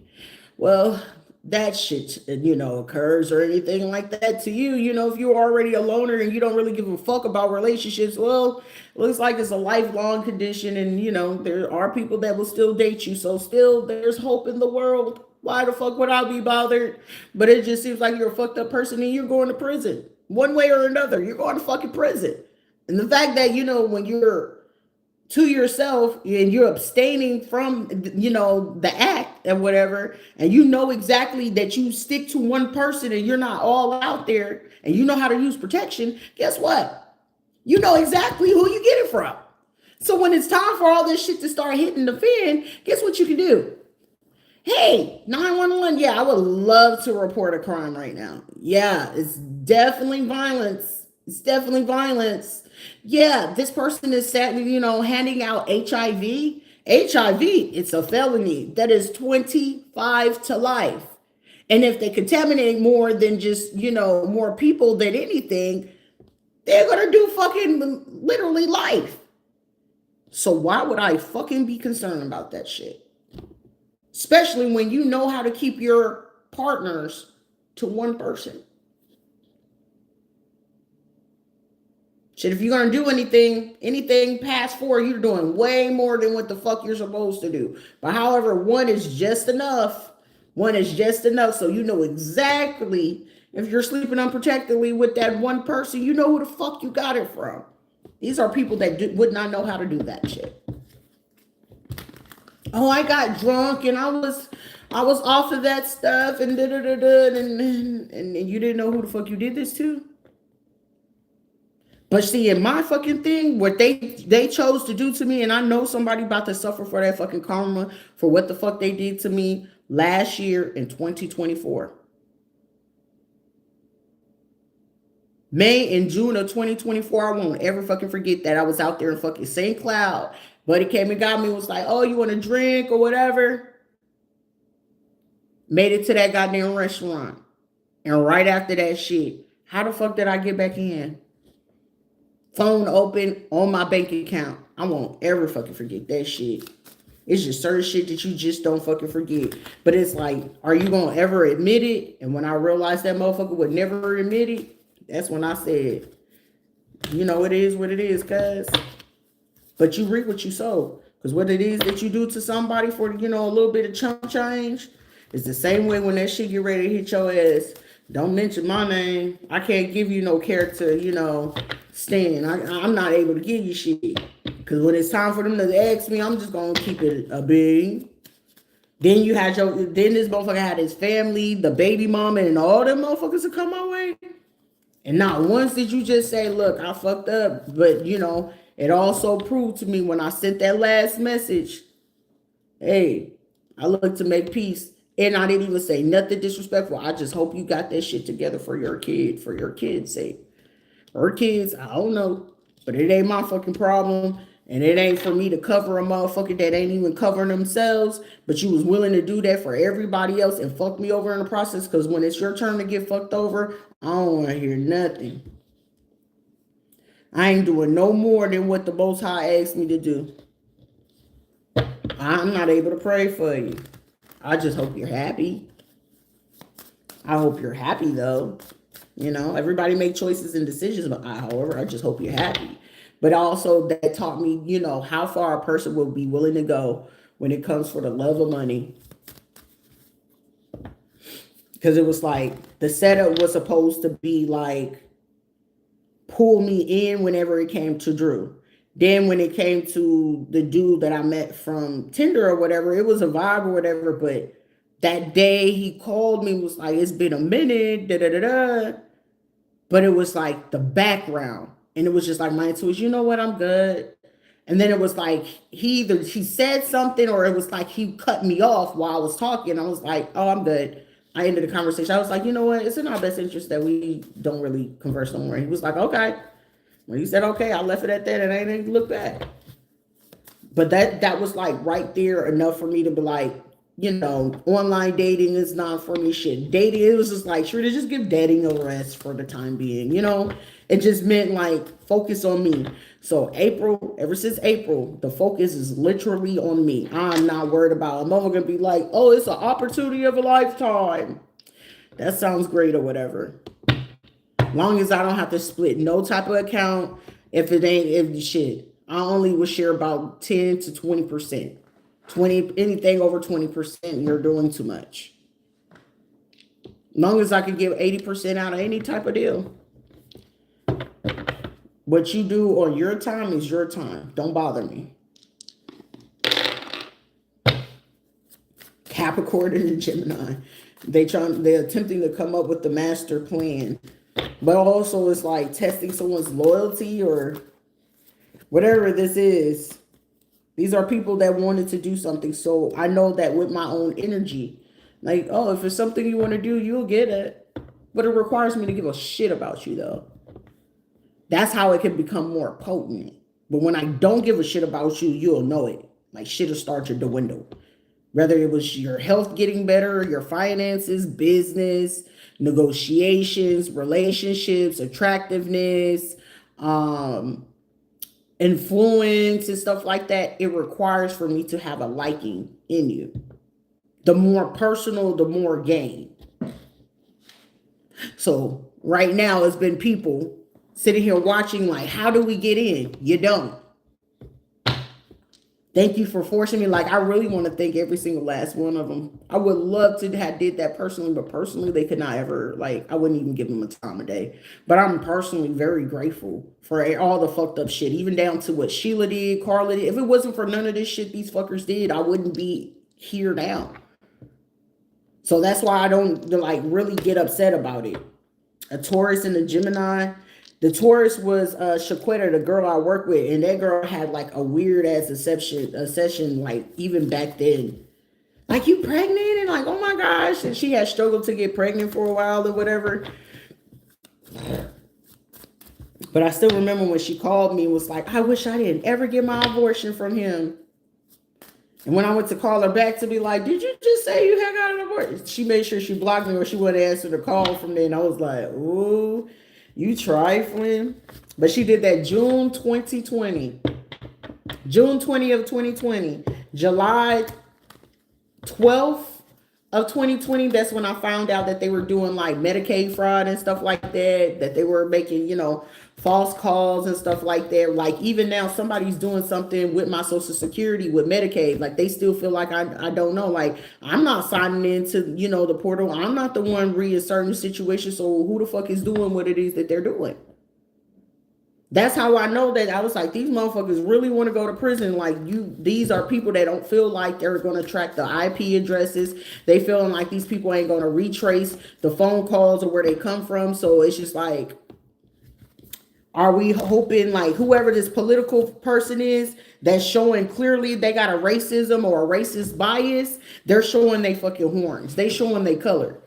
Well, that shit, occurs or anything like that to you. If you're already a loner and you don't really give a fuck about relationships, well, looks like it's a lifelong condition, and there are people that will still date you. So still there's hope in the world. Why the fuck would I be bothered? But it just seems like you're a fucked up person and you're going to prison. One way or another, you're going to fucking prison. And the fact that, when you're to yourself and you're abstaining from the act and whatever, and exactly that you stick to one person and you're not all out there, and you know how to use protection, guess what? You know exactly who you get it from. So when it's time for all this shit to start hitting the fan, guess what you can do? Hey, 911, yeah, I would love to report a crime right now. Yeah, it's definitely violence. It's definitely violence. Yeah, this person is handing out HIV. HIV, it's a felony. That is 25 to life. And if they contaminate more than just, more people than anything, they're going to do fucking literally life. So why would I fucking be concerned about that shit? Especially when you know how to keep your partners to one person. Shit, if you're going to do anything past 4, you're doing way more than what the fuck you're supposed to do. But however, 1 is just enough. 1 is just enough. So you know exactly, if you're sleeping unprotectedly with that one person, you know who the fuck you got it from. These are people that would not know how to do that shit. Oh, I got drunk and I was off of that stuff and and you didn't know who the fuck you did this to? But see, in my fucking thing, what they chose to do to me, and I know somebody about to suffer for that fucking karma for what the fuck they did to me last year in 2024. May and June of 2024, I won't ever fucking forget that. I was out there in fucking St. Cloud. Buddy came and got me, was like, oh, you want a drink or whatever? Made it to that goddamn restaurant. And right after that shit, how the fuck did I get back in? Phone open on my bank account. I won't ever fucking forget that shit. It's just certain shit that you just don't fucking forget. But it's like, are you gonna ever admit it? And when I realized that motherfucker would never admit it, that's when I said, you know, it is what it is, cuz. But you reap what you sow. Because what it is that you do to somebody for, you know, a little bit of chump change, it's the same way when that shit get ready to hit your ass. Don't mention my name. I can't give you no character, you know, stand. I'm not able to give you shit. Because when it's time for them to ask me, I'm just going to keep it a big. Then this motherfucker had his family, the baby mama, and all them motherfuckers to come my way. And not once did you just say, look, I fucked up. But, you know, it also proved to me when I sent that last message, hey, I look to make peace. And I didn't even say nothing disrespectful. I just hope you got that shit together for your kid, for your kid's sake. Her kids, I don't know. But it ain't my fucking problem. And it ain't for me to cover a motherfucker that ain't even covering themselves. But you was willing to do that for everybody else and fuck me over in the process. Because when it's your turn to get fucked over, I don't want to hear nothing. I ain't doing no more than what the Most High asked me to do. I'm not able to pray for you. I just hope you're happy. I hope you're happy, though. You know, everybody make choices and decisions, but however, I just hope you're happy. But also that taught me, you know, how far a person will be willing to go when it comes for the love of money. Because it was like, the setup was supposed to be like, pull me in whenever it came to Drew. Then when it came to the dude that I met from Tinder or whatever, it was a vibe or whatever. But that day he called me, was like, it's been a minute, da-da-da-da. But it was like the background. And it was just like my intuition, you know what, I'm good. And then it was like he said something or it was like he cut me off while I was talking. I was like, oh, I'm good. I ended the conversation. I was like, you know what, it's in our best interest that we don't really converse no more. He was like, okay. When he said, okay, I left it at that and I didn't even look back. But that was like right there enough for me to be like, you know, online dating is not for me shit. Dating, it was just like, sure, to just give dating a rest for the time being, you know? It just meant like, focus on me. So ever since April, the focus is literally on me. I'm not worried about, I'm never going to be like, oh, it's an opportunity of a lifetime. That sounds great or whatever. Long as I don't have to split no type of account, if shit, I only will share about 10 to 20%. Anything over 20%, you're doing too much. Long as I can give 80% out of any type of deal. What you do on your time is your time. Don't bother me. Capricorn and Gemini. They're attempting to come up with the master plan. But also it's like testing someone's loyalty or whatever this is. These are people that wanted to do something. So I know that with my own energy, like, oh, if it's something you want to do, you'll get it. But it requires me to give a shit about you, though. That's how it can become more potent. But when I don't give a shit about you, you'll know it. Like, shit will start to dwindle. Whether it was your health getting better, your finances, business, negotiations, relationships, attractiveness, influence and stuff like that, it requires for me to have a liking in you. The more personal, the more gain. So right now it's been people sitting here watching like, how do we get in? You don't. Thank you for forcing me. Like, I really want to thank every single last one of them. I would love to have did that personally, but personally, they could not ever, like, I wouldn't even give them a time of day. But I'm personally very grateful for all the fucked up shit, even down to what Sheila did, Carla did. If it wasn't for none of this shit these fuckers did, I wouldn't be here now. So that's why I don't, like, really get upset about it. A Taurus and a Gemini, The Taurus was Shaquetta, the girl I work with, and that girl had like a weird ass session, like even back then. Like, you pregnant? And like, oh my gosh. And she had struggled to get pregnant for a while or whatever. But I still remember when she called me and was like, I wish I didn't ever get my abortion from him. And when I went to call her back to be like, did you just say you had got an abortion? She made sure she blocked me or she wouldn't answer the call from there. And I was like, ooh, you trifling. But she did that June 2020. June 20 of 2020. July 12th of 2020, that's when I found out that they were doing like Medicaid fraud and stuff like that they were making, false calls and stuff like that. Like, even now, somebody's doing something with my Social Security, with Medicaid. Like, they still feel like I don't know. Like, I'm not signing into, the portal. I'm not the one reinserting situations. So who the fuck is doing what it is that they're doing? That's how I know that I was like, these motherfuckers really want to go to prison. Like, these are people that don't feel like they're going to track the IP addresses. They feeling like these people ain't going to retrace the phone calls or where they come from. So it's just like, are we hoping like whoever this political person is that's showing clearly they got a racism or a racist bias, they're showing they fucking horns. They showing they color.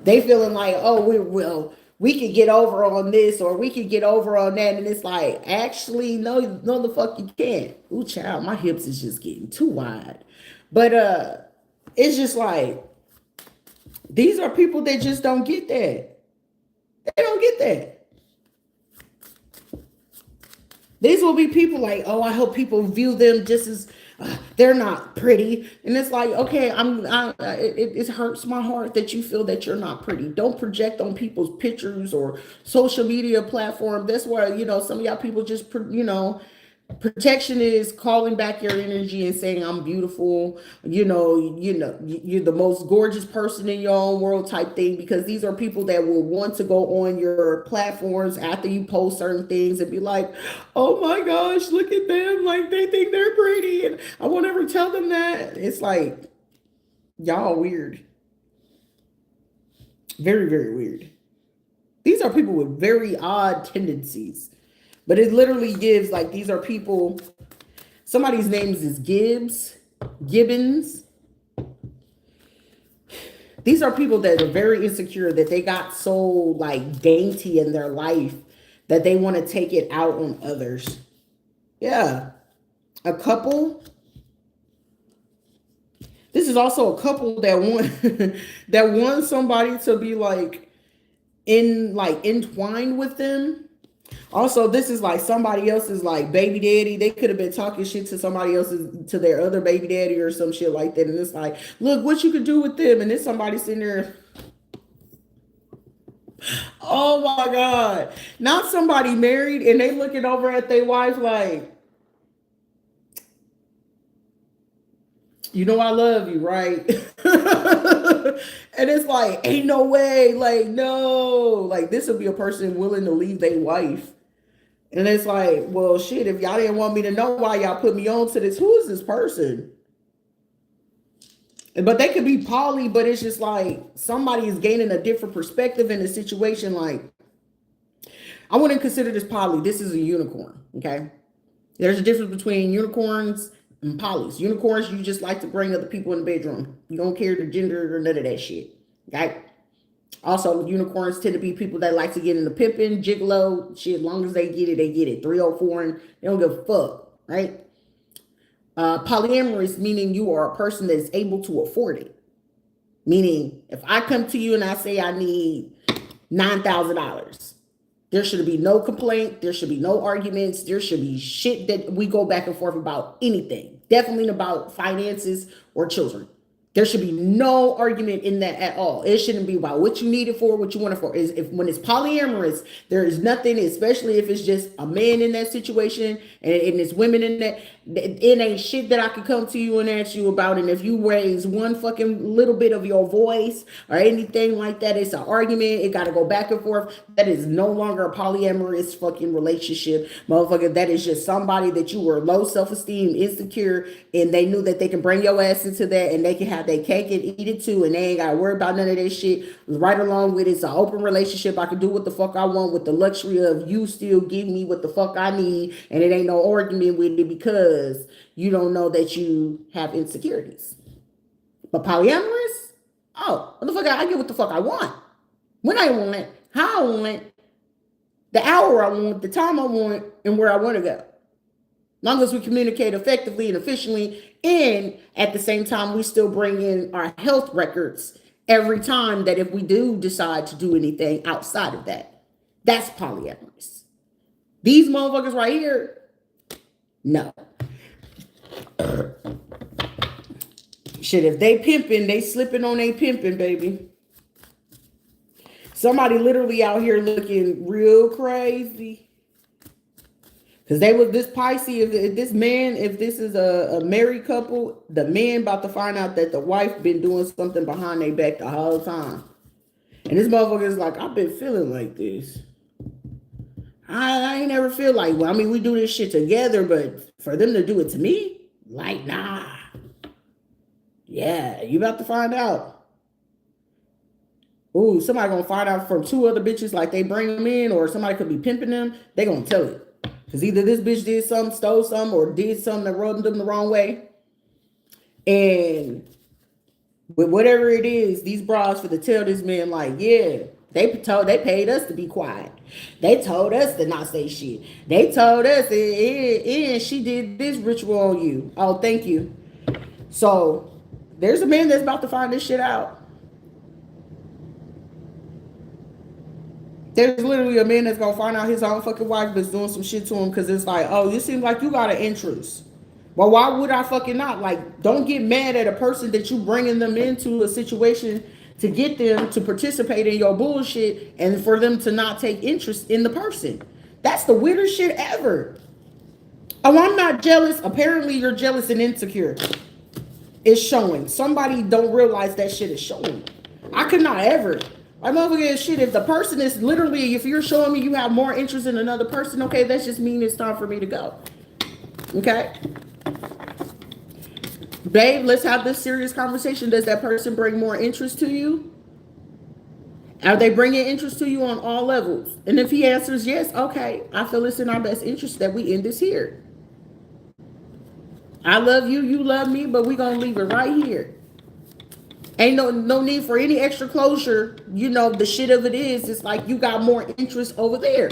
They feeling like, oh, we could get over on this or we could get over on that. And it's like, actually, no, the fuck you can't. Ooh, child, my hips is just getting too wide. But it's just like, these are people that just don't get that. They don't get that. These will be people like, oh, I hope people view them just as they're not pretty. And it's like, okay, it hurts my heart that you feel that you're not pretty. Don't project on people's pictures or social media platform. That's where, some of y'all people just, protection is calling back your energy and saying, I'm beautiful. You're the most gorgeous person in your own world type thing, because these are people that will want to go on your platforms after you post certain things and be like, oh my gosh, look at them. Like, they think they're pretty. And I won't ever tell them that. It's like, y'all weird. Very, very weird. These are people with very odd tendencies. But it literally gives, like, these are people, somebody's names is Gibbons. These are people that are very insecure, that they got so, like, dainty in their life that they want to take it out on others. Yeah. A couple. This is also a couple that want, that want somebody to be, like, entwined with them. Also, this is like somebody else's like baby daddy. They could have been talking shit to somebody else's, to their other baby daddy or some shit like that. And it's like, look what you could do with them. And then somebody sitting there. Oh my God. Not somebody married and they looking over at their wife like, I love you, right? And it's like, ain't no way. Like, no. Like, this would be a person willing to leave their wife. And it's like, well, shit, if y'all didn't want me to know why y'all put me on to this, who is this person? But they could be poly, but it's just like somebody is gaining a different perspective in the situation. Like, I wouldn't consider this poly. This is a unicorn, okay? There's a difference between unicorns and polys. Unicorns, you just like to bring other people in the bedroom. You don't care the gender or none of that shit, okay? Also, unicorns tend to be people that like to get in the pimping, gigolo, shit. As long as they get it, they get it. 304, and they don't give a fuck, right? Polyamorous, meaning you are a person that is able to afford it. Meaning, if I come to you and I say I need $9,000, there should be no complaint. There should be no arguments. There should be shit that we go back and forth about anything. Definitely about finances or children. There should be no argument in that at all. It shouldn't be about what you need it for, what you want it for. When it's polyamorous, there is nothing, especially if it's just a man in that situation and it's women in that. It ain't shit that I could come to you and ask you about. And if you raise one fucking little bit of your voice or anything like that, it's an argument. It got to go back and forth. That is no longer a polyamorous fucking relationship, motherfucker. That is just somebody that you were low self-esteem, insecure, and they knew that they can bring your ass into that and they can have their cake and eat it too. And they ain't got to worry about none of that shit. Right along with it's an open relationship. I can do what the fuck I want with the luxury of you still give me what the fuck I need. And it ain't no argument with it because you don't know that you have insecurities. But polyamorous? Oh, motherfucker, I get what the fuck I want. When I want it, how I want it, the hour I want, the time I want, and where I want to go. As long as we communicate effectively and efficiently, and at the same time, we still bring in our health records every time that if we do decide to do anything outside of that. That's polyamorous. These motherfuckers right here, no. Shit, if they pimping, they slipping on they pimping, baby. Somebody literally out here looking real crazy. Because they was this Pisces, if this man, if this is a married couple, the man about to find out that the wife been doing something behind their back the whole time. And this motherfucker is like, I've been feeling like this. I ain't never feel like, well, I mean, we do this shit together, but for them to do it to me, like, nah. Yeah, you about to find out. Ooh, somebody gonna find out from two other bitches like they bring them in, or somebody could be pimping them. They gonna tell it. Because either this bitch did something, stole something, or did something that rubbed them the wrong way. And with whatever it is, these bras for to tell this man, like, yeah, they paid us to be quiet. They told us to not say shit. They told us, and she did this ritual on you. Oh, thank you. So there's a man that's about to find this shit out. There's literally a man that's gonna find out his own fucking wife was doing some shit to him because it's like, oh, you seem like you got an interest. Well, why would I fucking not? Like, don't get mad at a person that you bringing them into a situation to get them to participate in your bullshit and for them to not take interest in the person. That's the weirdest shit ever. Oh, I'm not jealous. Apparently, you're jealous and insecure. It's showing. Somebody don't realize that shit is showing. I could not ever. I'm over here shit. If the person is literally, if you're showing me you have more interest in another person, okay, that just means it's time for me to go. Okay? Babe, let's have this serious conversation. Does that person bring more interest to you? Are they bringing interest to you on all levels? And if he answers yes, okay, I feel it's in our best interest that we end this here. I love you, you love me, but we're going to leave it right here. Ain't no need for any extra closure. You know, the shit of it is, it's like you got more interest over there.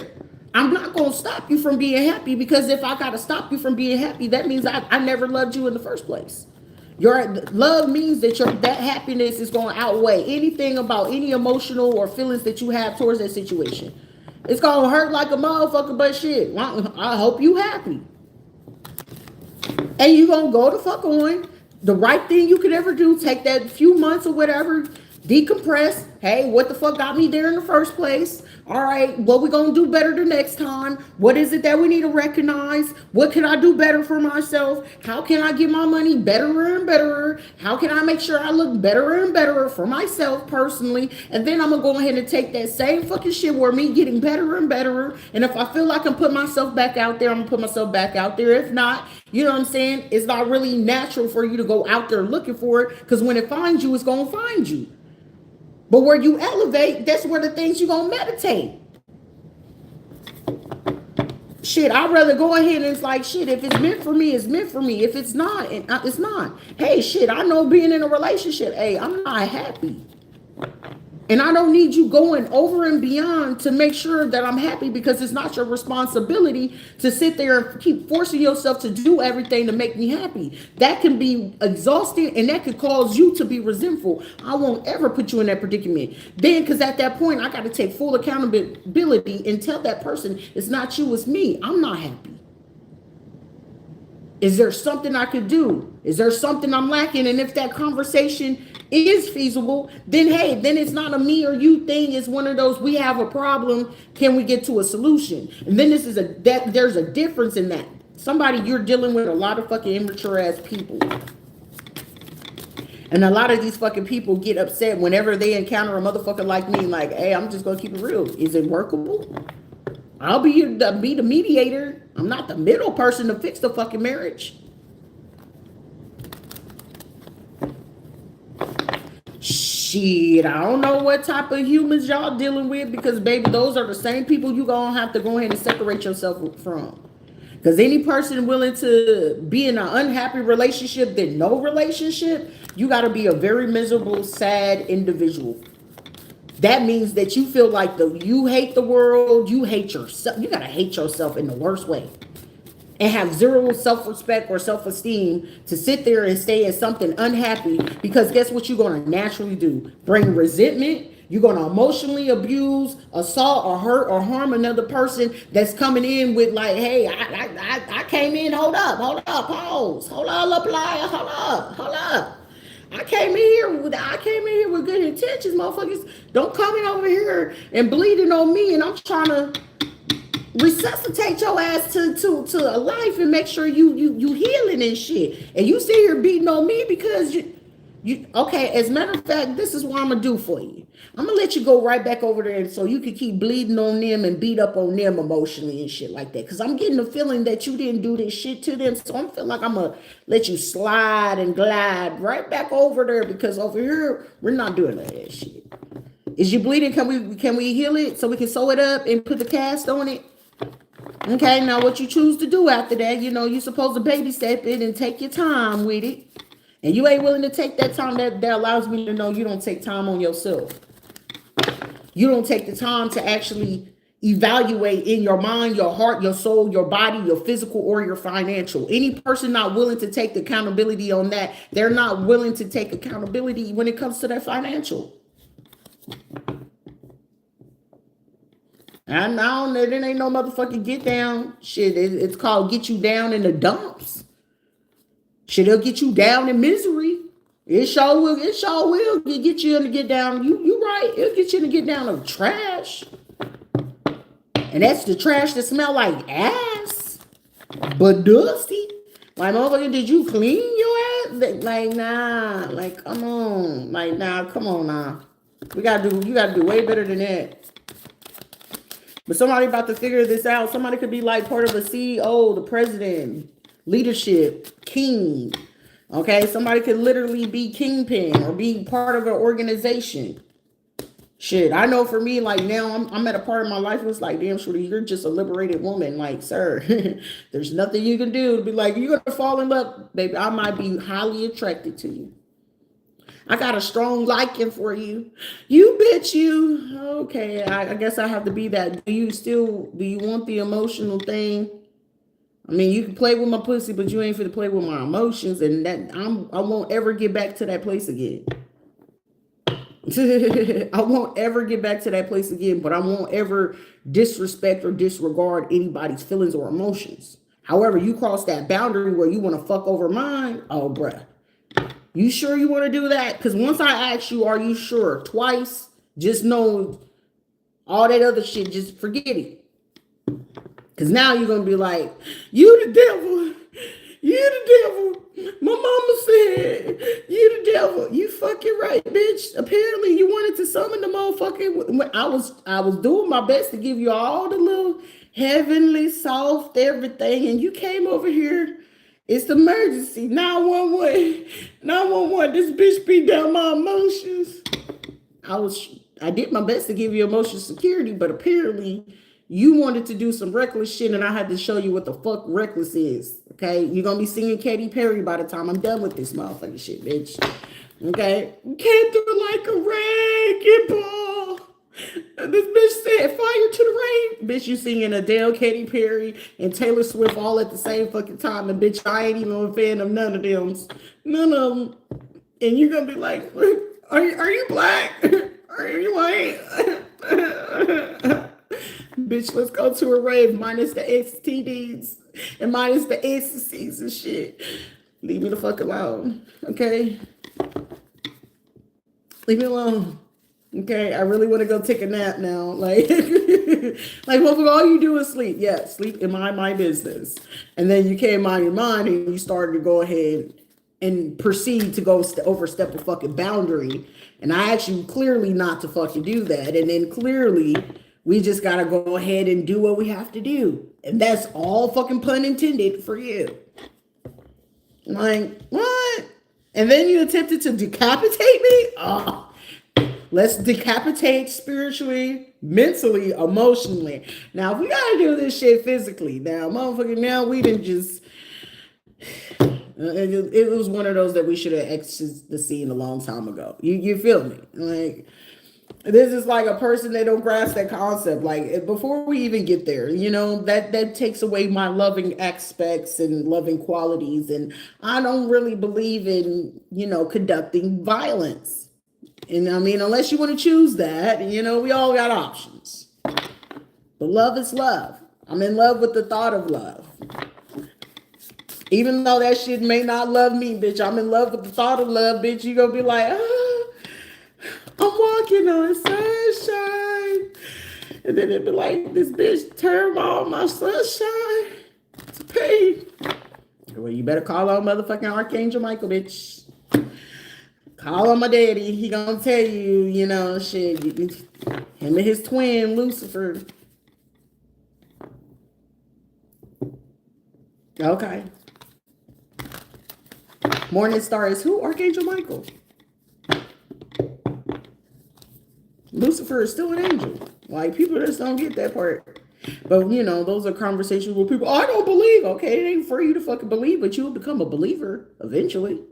I'm not going to stop you from being happy, because if I got to stop you from being happy, that means I never loved you in the first place. Your love means that that happiness is going to outweigh anything about any emotional or feelings that you have towards that situation. It's going to hurt like a motherfucker, but shit, I hope you happy. And you going to go the fuck on. The right thing you could ever do, take that few months or whatever, decompress. Hey, what the fuck got me there in the first place? All right, what we gonna do better the next time? What is it that we need to recognize? What can I do better for myself? How can I get my money better and better? How can I make sure I look better and better for myself personally? And then I'm gonna go ahead and take that same fucking shit where me getting better and better. And if I feel like I can put myself back out there, I'm gonna put myself back out there. If not, you know what I'm saying? It's not really natural for you to go out there looking for it, because when it finds you, it's gonna find you. But where you elevate, that's where the things you're going to meditate. Shit, I'd rather go ahead and it's like, shit, if it's meant for me, it's meant for me. If it's not, it's not. Hey, shit, I know being in a relationship, hey, I'm not happy. And I don't need you going over and beyond to make sure that I'm happy, because it's not your responsibility to sit there and keep forcing yourself to do everything to make me happy. That can be exhausting, and that could cause you to be resentful. I won't ever put you in that predicament. Then, because at that point, I got to take full accountability and tell that person, it's not you, it's me. I'm not happy. Is there something I could do? Is there something I'm lacking? And if that conversation is feasible, then hey, then it's not a me or you thing. It's one of those, we have a problem. Can we get to a solution? And then there's a difference in that. Somebody, you're dealing with a lot of fucking immature ass people. And a lot of these fucking people get upset whenever they encounter a motherfucker like me. Like, hey, I'm just gonna keep it real. Is it workable? I'll be the mediator. I'm not the middle person to fix the fucking marriage. Shit, I don't know what type of humans y'all dealing with, because baby, those are the same people you gonna have to go ahead and separate yourself from. Because any person willing to be in an unhappy relationship than no relationship, you got to be a very miserable, sad individual. That means that you feel like you hate the world, you hate yourself. You got to hate yourself in the worst way. And have zero self-respect or self-esteem to sit there and stay in something unhappy, because guess what you're going to naturally do? Bring resentment. You're going to emotionally abuse, assault, or hurt or harm another person that's coming in with like, hey, I came in, hold up, pause, hold up, liar, hold up. I came in here with good intentions, motherfuckers. Don't come in over here and bleeding on me, and I'm trying to resuscitate your ass to a life and make sure you healing and shit. And you sit here beating on me because you okay, as a matter of fact, this is what I'm gonna do for you. I'm gonna let you go right back over there so you can keep bleeding on them and beat up on them emotionally and shit like that. Cause I'm getting the feeling that you didn't do this shit to them. So I'm feeling like I'm gonna let you slide and glide right back over there, because over here, we're not doing that shit. Is you bleeding? Can we heal it so we can sew it up and put the cast on it? Okay, now what you choose to do after that, you're supposed to baby step it and take your time with it. And you ain't willing to take that time. That allows me to know you don't take time on yourself. You don't take the time to actually evaluate in your mind, your heart, your soul, your body, your physical, or your financial. Any person not willing to take accountability on that, they're not willing to take accountability when it comes to their financial. And now there ain't no motherfucking get down shit. It's called get you down in the dumps. Shit, it'll get you down in misery. It sure will get you in the get down. You right. It'll get you in the get down of trash. And that's the trash that smell like ass. But dusty. Like, motherfucker, did you clean your ass? Like, nah. Like, come on. Like, nah, come on now. You gotta do way better than that. But somebody about to figure this out. Somebody could be like part of a CEO, the president, leadership, king. Okay, somebody could literally be kingpin or be part of an organization. Shit, I know for me, like now I'm at a part of my life where it's like, damn, Shorty, you're just a liberated woman. Like, sir, there's nothing you can do to be like, you're gonna fall in love, baby. I might be highly attracted to you. I got a strong liking for you. You bitch, you. Okay, I guess I have to be that. Do you want the emotional thing? I mean, you can play with my pussy, but you ain't finna play with my emotions, and that I won't ever get back to that place again. I won't ever get back to that place again, but I won't ever disrespect or disregard anybody's feelings or emotions. However, you cross that boundary where you want to fuck over mine, oh bruh. You sure you want to do that? Because once I ask you, are you sure? Twice, just know all that other shit, just forget it. Because now you're going to be like, you the devil. You the devil. My mama said, you the devil. You fucking right, bitch. Apparently you wanted to summon the motherfucking. I was doing my best to give you all the little heavenly, soft everything. And you came over here. It's emergency. 911. 911. This bitch beat down my emotions. I did my best to give you emotional security, but apparently you wanted to do some reckless shit, and I had to show you what the fuck reckless is. Okay? You're gonna be singing Katy Perry by the time I'm done with this motherfucking shit, bitch. Okay? Came through like a wrecking ball. This bitch said, fire to the rain. Bitch, you singing Adele, Katy Perry, and Taylor Swift all at the same fucking time. And bitch, I ain't even a fan of none of them. None of them. And you're going to be like, are you black? Are you white? Bitch, let's go to a rave minus the STDs and minus the ecstasies and shit. Leave me the fuck alone. Okay? Leave me alone. Okay, I really want to go take a nap now. Like, like, well, all you do is sleep. Yeah, sleep in my business. And then you came on your mind and you started to go ahead and proceed to go overstep a fucking boundary. And I asked you clearly not to fucking do that. And then clearly we just gotta go ahead and do what we have to do. And that's all fucking pun intended for you. Like, what? And then you attempted to decapitate me? Oh. Let's decapitate spiritually, mentally, emotionally. Now, if we gotta do this shit physically, now, motherfucker, now we didn't just. It was one of those that we should have exited the scene a long time ago. You feel me? Like, this is like a person that don't grasp that concept. Like, before we even get there, you know, that takes away my loving aspects and loving qualities. And I don't really believe in, you know, conducting violence. And I mean, unless you want to choose that, you know, we all got options. But love is love. I'm in love with the thought of love. Even though that shit may not love me, bitch, I'm in love with the thought of love, bitch. You gonna be like, oh, I'm walking on sunshine. And then it'd be like, this bitch turned all my sunshine to pain. Well, you better call on motherfucking Archangel Michael, bitch. Call on my daddy. He gonna tell you, you know, shit. Him and his twin, Lucifer. Okay. Morning star is who? Archangel Michael. Lucifer is still an angel. Like, people just don't get that part. But, you know, those are conversations where people, I don't believe. Okay, it ain't for you to fucking believe, but you'll become a believer eventually.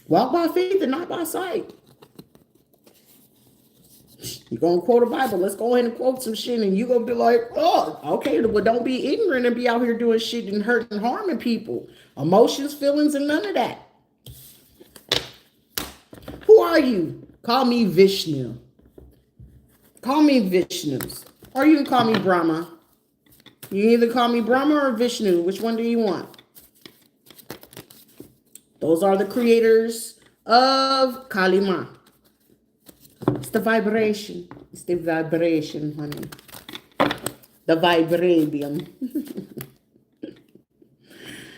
Walk by faith and not by sight. You're going to quote a Bible. Let's go ahead and quote some shit. And you're going to be like, oh, okay. Well, don't be ignorant and be out here doing shit and hurting and harming people. Emotions, feelings, and none of that. Who are you? Call me Vishnu. Call me Vishnu. Or you can call me Brahma. You either call me Brahma or Vishnu. Which one do you want? Those are the creators of Kalima. It's the vibration. It's the vibration, honey. The vibranium.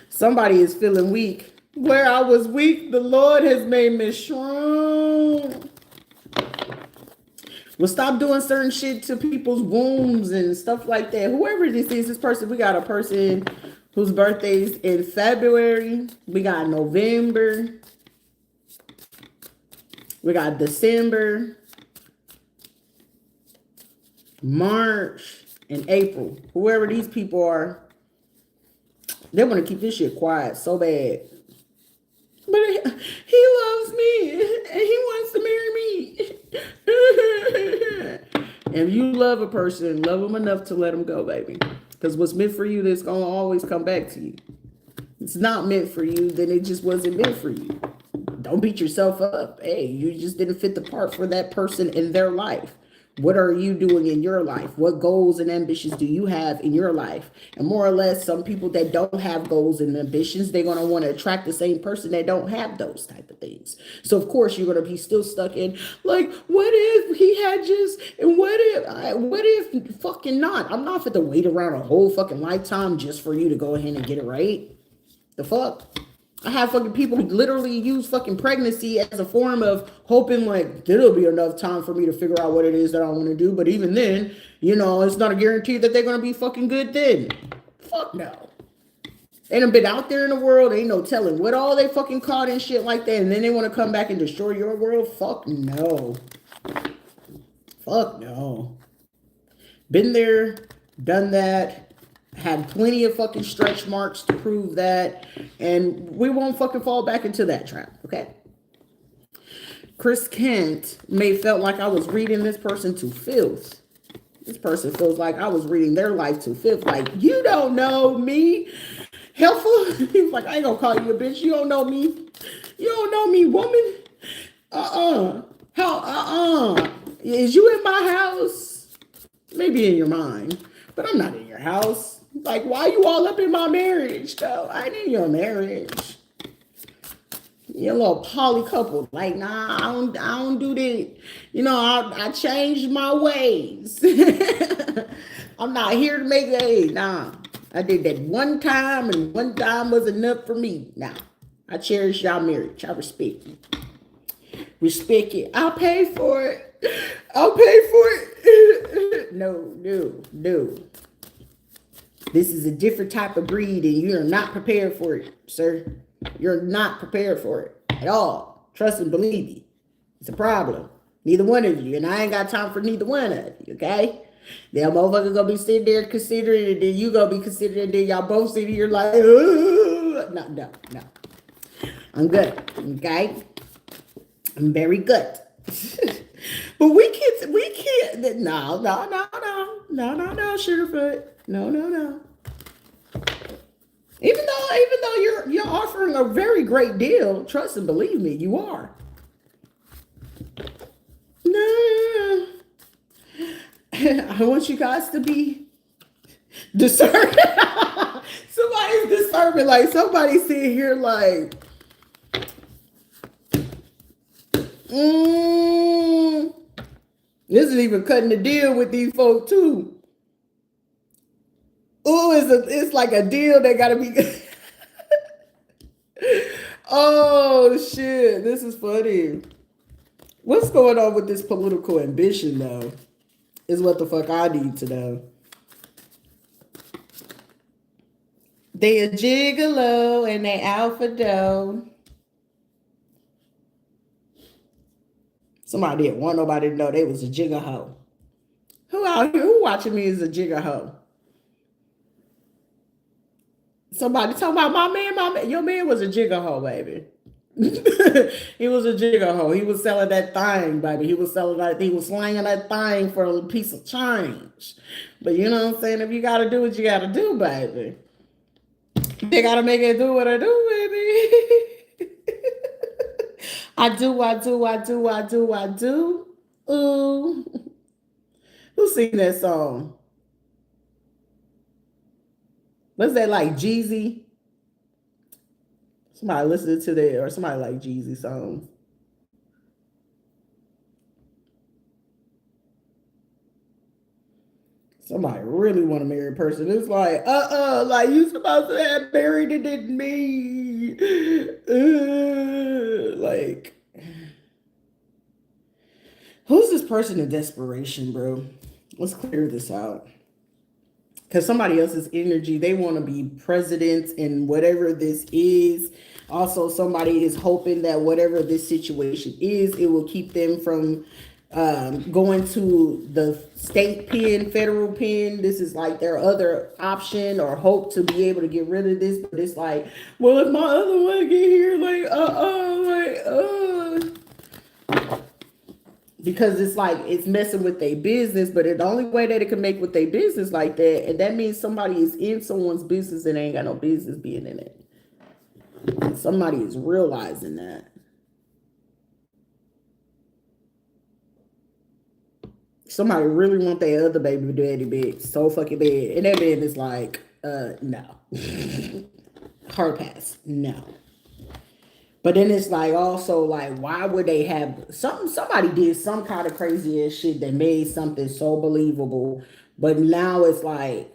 Somebody is feeling weak. Where I was weak, the Lord has made me strong. Well, stop doing certain shit to people's wombs and stuff like that. Whoever this is, this person, we got a person whose birthday's in February. We got November. We got December, March, and April. Whoever these people are, they want to keep this shit quiet so bad. But he loves me and he wants to marry me. And if you love a person, love them enough to let them go, baby. Because what's meant for you, that's going to always come back to you. It's not meant for you, then it just wasn't meant for you. Don't beat yourself up. Hey, you just didn't fit the part for that person in their life. What are you doing in your life? What goals and ambitions do you have in your life? And more or less, some people that don't have goals and ambitions, they're going to want to attract the same person that don't have those type of things. So, of course, you're going to be still stuck in, like, what if he had just, and what if fucking not? I'm not fit to wait around a whole fucking lifetime just for you to go ahead and get it right. The fuck? I have fucking people who literally use fucking pregnancy as a form of hoping like there'll be enough time for me to figure out what it is that I want to do. But even then, you know, it's not a guarantee that they're going to be fucking good then. Fuck no. They done been out there in the world. Ain't no telling what all they fucking caught and shit like that. And then they want to come back and destroy your world. Fuck no. Fuck no. Been there, done that. Had plenty of fucking stretch marks to prove that. And we won't fucking fall back into that trap, okay? Chris Kent may felt like I was reading this person to filth. This person feels like I was reading their life to filth. Like, you don't know me. Helpful? He's like, I ain't gonna call you a bitch. You don't know me. You don't know me, woman. Is you in my house? Maybe in your mind. But I'm not in your house. Like, why you all up in my marriage, though? I ain't in your marriage. You're a little poly couple. Like, nah, I don't do that. You know, I changed my ways. I'm not here to make that. Nah, I did that one time, and one time was enough for me. Nah, I cherish y'all marriage. I respect you. Respect it. I'll pay for it. I'll pay for it. No. This is a different type of breed, and you are not prepared for it, sir. You're not prepared for it at all. Trust and believe me. It's a problem. Neither one of you. And I ain't got time for neither one of you, okay? That motherfucker gonna be sitting there considering, and then you gonna be considering, and then y'all both sitting here like, no. I'm good, okay? I'm very good. But we can't, no, Sugarfoot. No. Even though you're offering a very great deal, trust and believe me, you are. No. I want you guys to be discerning. Somebody's discerning, like somebody's sitting here like, this is even cutting the deal with these folks too. Oh, it's like a deal that gotta be. Oh shit, this is funny. What's going on with this political ambition though? Is what the fuck I need to know. They a gigolo and they alpha doe. Somebody didn't want nobody to know they was a jigger hoe. Who out here who watching me is a jigger hoe? Somebody talking about my man, your man was a jigger hoe, baby. He was a jigger hoe. He was selling that thing, baby. He was slanging that thing for a piece of change. But you know what I'm saying? If you gotta do what you gotta do, baby. They gotta make it do what I do, baby. I do. Ooh. Who sing that song? What's that like, Jeezy? Somebody listening to that, or somebody like Jeezy songs. Somebody really want to marry a person. It's like, like you supposed to have married and didn't me. Like, who's this person in desperation, bro? Let's clear this out. Because somebody else's energy, they want to be president in whatever this is. Also, somebody is hoping that whatever this situation is, it will keep them from going to the state pen, federal pen. This is like their other option or hope to be able to get rid of this. But it's like, well, if my other one get here, because it's like it's messing with their business, but the only way that it can make with their business like that, and that means somebody is in someone's business and ain't got no business being in it. And somebody is realizing that. Somebody really want their other baby daddy big so fucking bad, and that man is like, no, hard pass, no. But then it's like also like, why would they have somebody did some kind of crazy ass shit that made something so believable, but now it's like,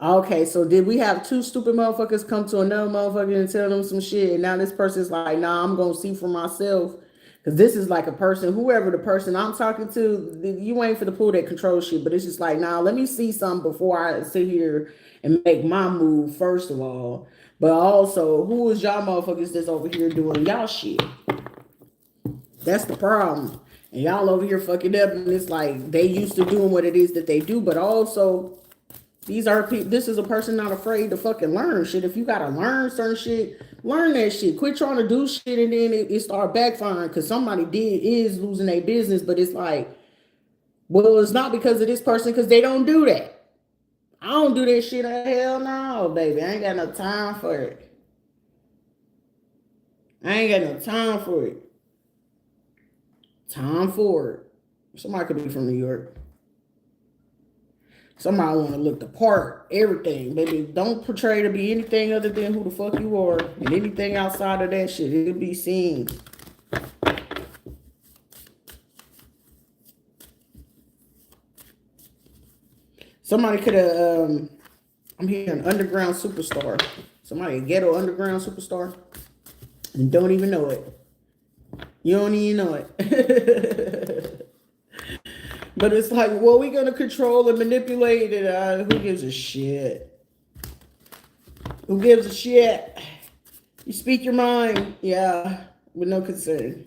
okay, so did we have two stupid motherfuckers come to another motherfucker and tell them some shit, and now this person's like, nah, I'm gonna see for myself. Because this is like a person, whoever the person I'm talking to, you ain't for the pull that control shit, but it's just like, nah, let me see something before I sit here and make my move, first of all. But also, who is y'all motherfuckers that's over here doing y'all shit? That's the problem. And y'all over here fucking up, and it's like they used to doing what it is that they do, but also these are people. This is a person not afraid to fucking learn shit. If you gotta learn certain shit, learn that shit. Quit trying to do shit and then it start backfiring because somebody is losing their business. But it's like, well, it's not because of this person because they don't do that. I don't do that shit. Hell no, baby. I ain't got no time for it. Time for it. Somebody could be from New York. Somebody want to look the part, everything. Baby, don't portray to be anything other than who the fuck you are. And anything outside of that shit, it'll be seen. Somebody could have, I'm hearing underground superstar. Somebody a ghetto underground superstar. And don't even know it. You don't even know it. But it's like, well, we're going to control and manipulate it. Who gives a shit? Who gives a shit? You speak your mind. Yeah, with no concern.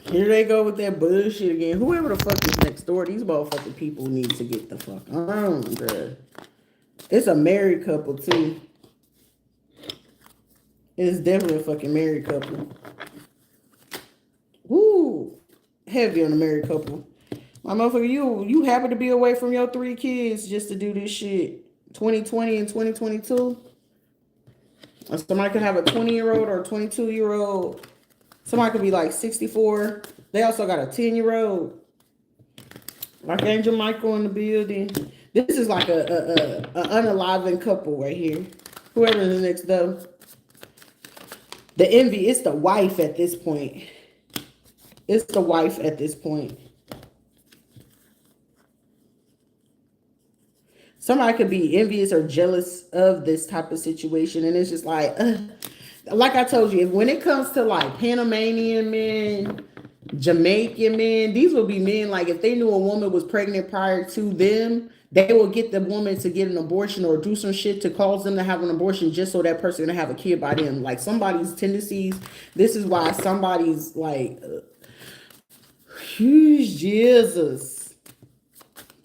Here they go with that bullshit again. Whoever the fuck is next door, these motherfucking people need to get the fuck on, bruh. It's a married couple, too. It's definitely a fucking married couple. Woo! Heavy on a married couple. My motherfucker, you happen to be away from your 3 kids just to do this shit. 2020 and 2022. Or somebody could have a 20-year-old or a 22-year-old. Somebody could be like 64. They also got a 10-year-old. Like Angel Michael in the building. This is like a unaliving couple right here. Whoever is next though. The envy, it's the wife at this point. It's the wife at this point. Somebody could be envious or jealous of this type of situation. And it's just like I told you, when it comes to like Panamanian men, Jamaican men, these will be men, like if they knew a woman was pregnant prior to them, they will get the woman to get an abortion or do some shit to cause them to have an abortion just so that person can have a kid by them. Like somebody's tendencies, this is why somebody's like, Jesus,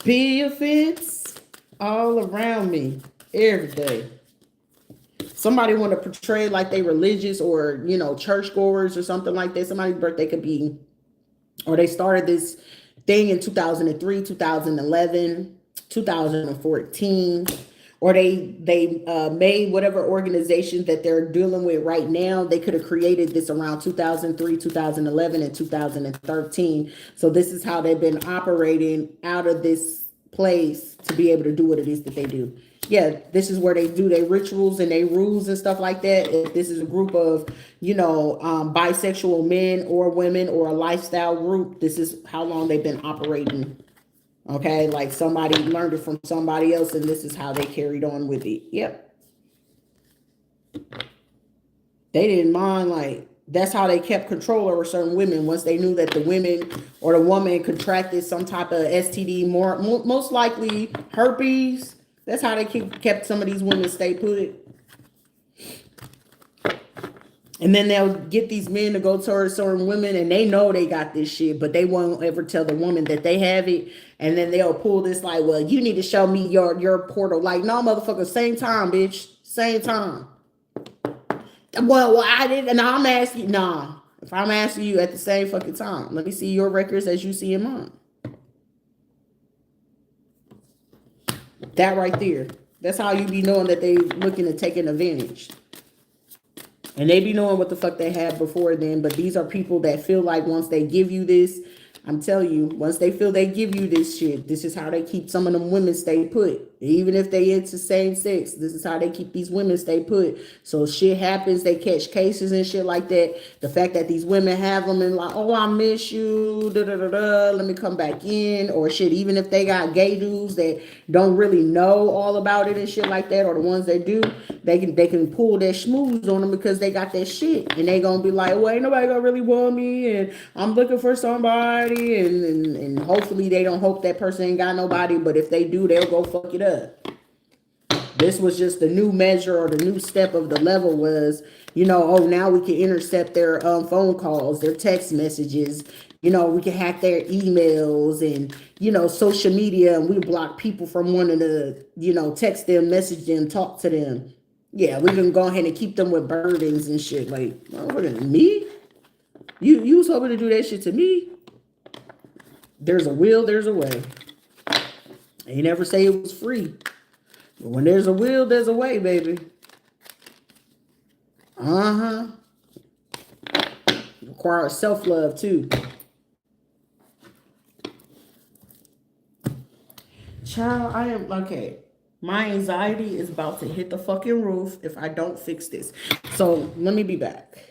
be offense all around me every day. Somebody want to portray like they religious or, you know, churchgoers or something like that. Somebody's birthday could be, or they started this thing in 2003, 2011, 2014, or they made whatever organization that they're dealing with right now. They could have created this around 2003, 2011, and 2013. So this is how they've been operating out of this place to be able to do what it is that they do. Yeah, this is where they do their rituals and their rules and stuff like that. If this is a group of, you know, bisexual men or women or a lifestyle group, this is how long they've been operating. Okay, like somebody learned it from somebody else and this is how they carried on with it. Yep. They didn't mind, like, that's how they kept control over certain women. Once they knew that the women or the woman contracted some type of STD, most likely herpes. That's how they kept some of these women stay put. And then they'll get these men to go towards certain women and they know they got this shit, but they won't ever tell the woman that they have it. And then they'll pull this like, well, you need to show me your portal. Like, no, motherfucker, same time, bitch. Same time. Well, I didn't, and I'm asking you, nah. If I'm asking you at the same fucking time, let me see your records as you see in mine. That right there. That's how you be knowing that they looking to take an advantage. And they be knowing what the fuck they had before then. But these are people that feel like once they give you this, I'm telling you, once they feel they give you this shit, this is how they keep some of them women stay put. Even if they into same sex, this is how they keep these women stay put. So shit happens, they catch cases and shit like that. The fact that these women have them and like, oh, I miss you, let me come back in, or shit. Even if they got gay dudes that don't really know all about it and shit like that, or the ones that do, they can pull their schmooze on them because they got that shit, and they gonna be like, well, ain't nobody gonna really want me, and I'm looking for somebody, and hopefully they don't hope that person ain't got nobody, but if they do, they'll go fuck it up. This was just the new measure or the new step of the level was, you know, oh, now we can intercept their phone calls, their text messages. You know, we can hack their emails and, you know, social media, and we block people from wanting to, you know, text them, message them, talk to them. Yeah, we can go ahead and keep them with burdens and shit. Like, oh, me? You was hoping to do that shit to me? There's a will, there's a way. You never say it was free. But when there's a will, there's a way, baby. Requires self-love, too. Child, I am okay. My anxiety is about to hit the fucking roof if I don't fix this. So let me be back.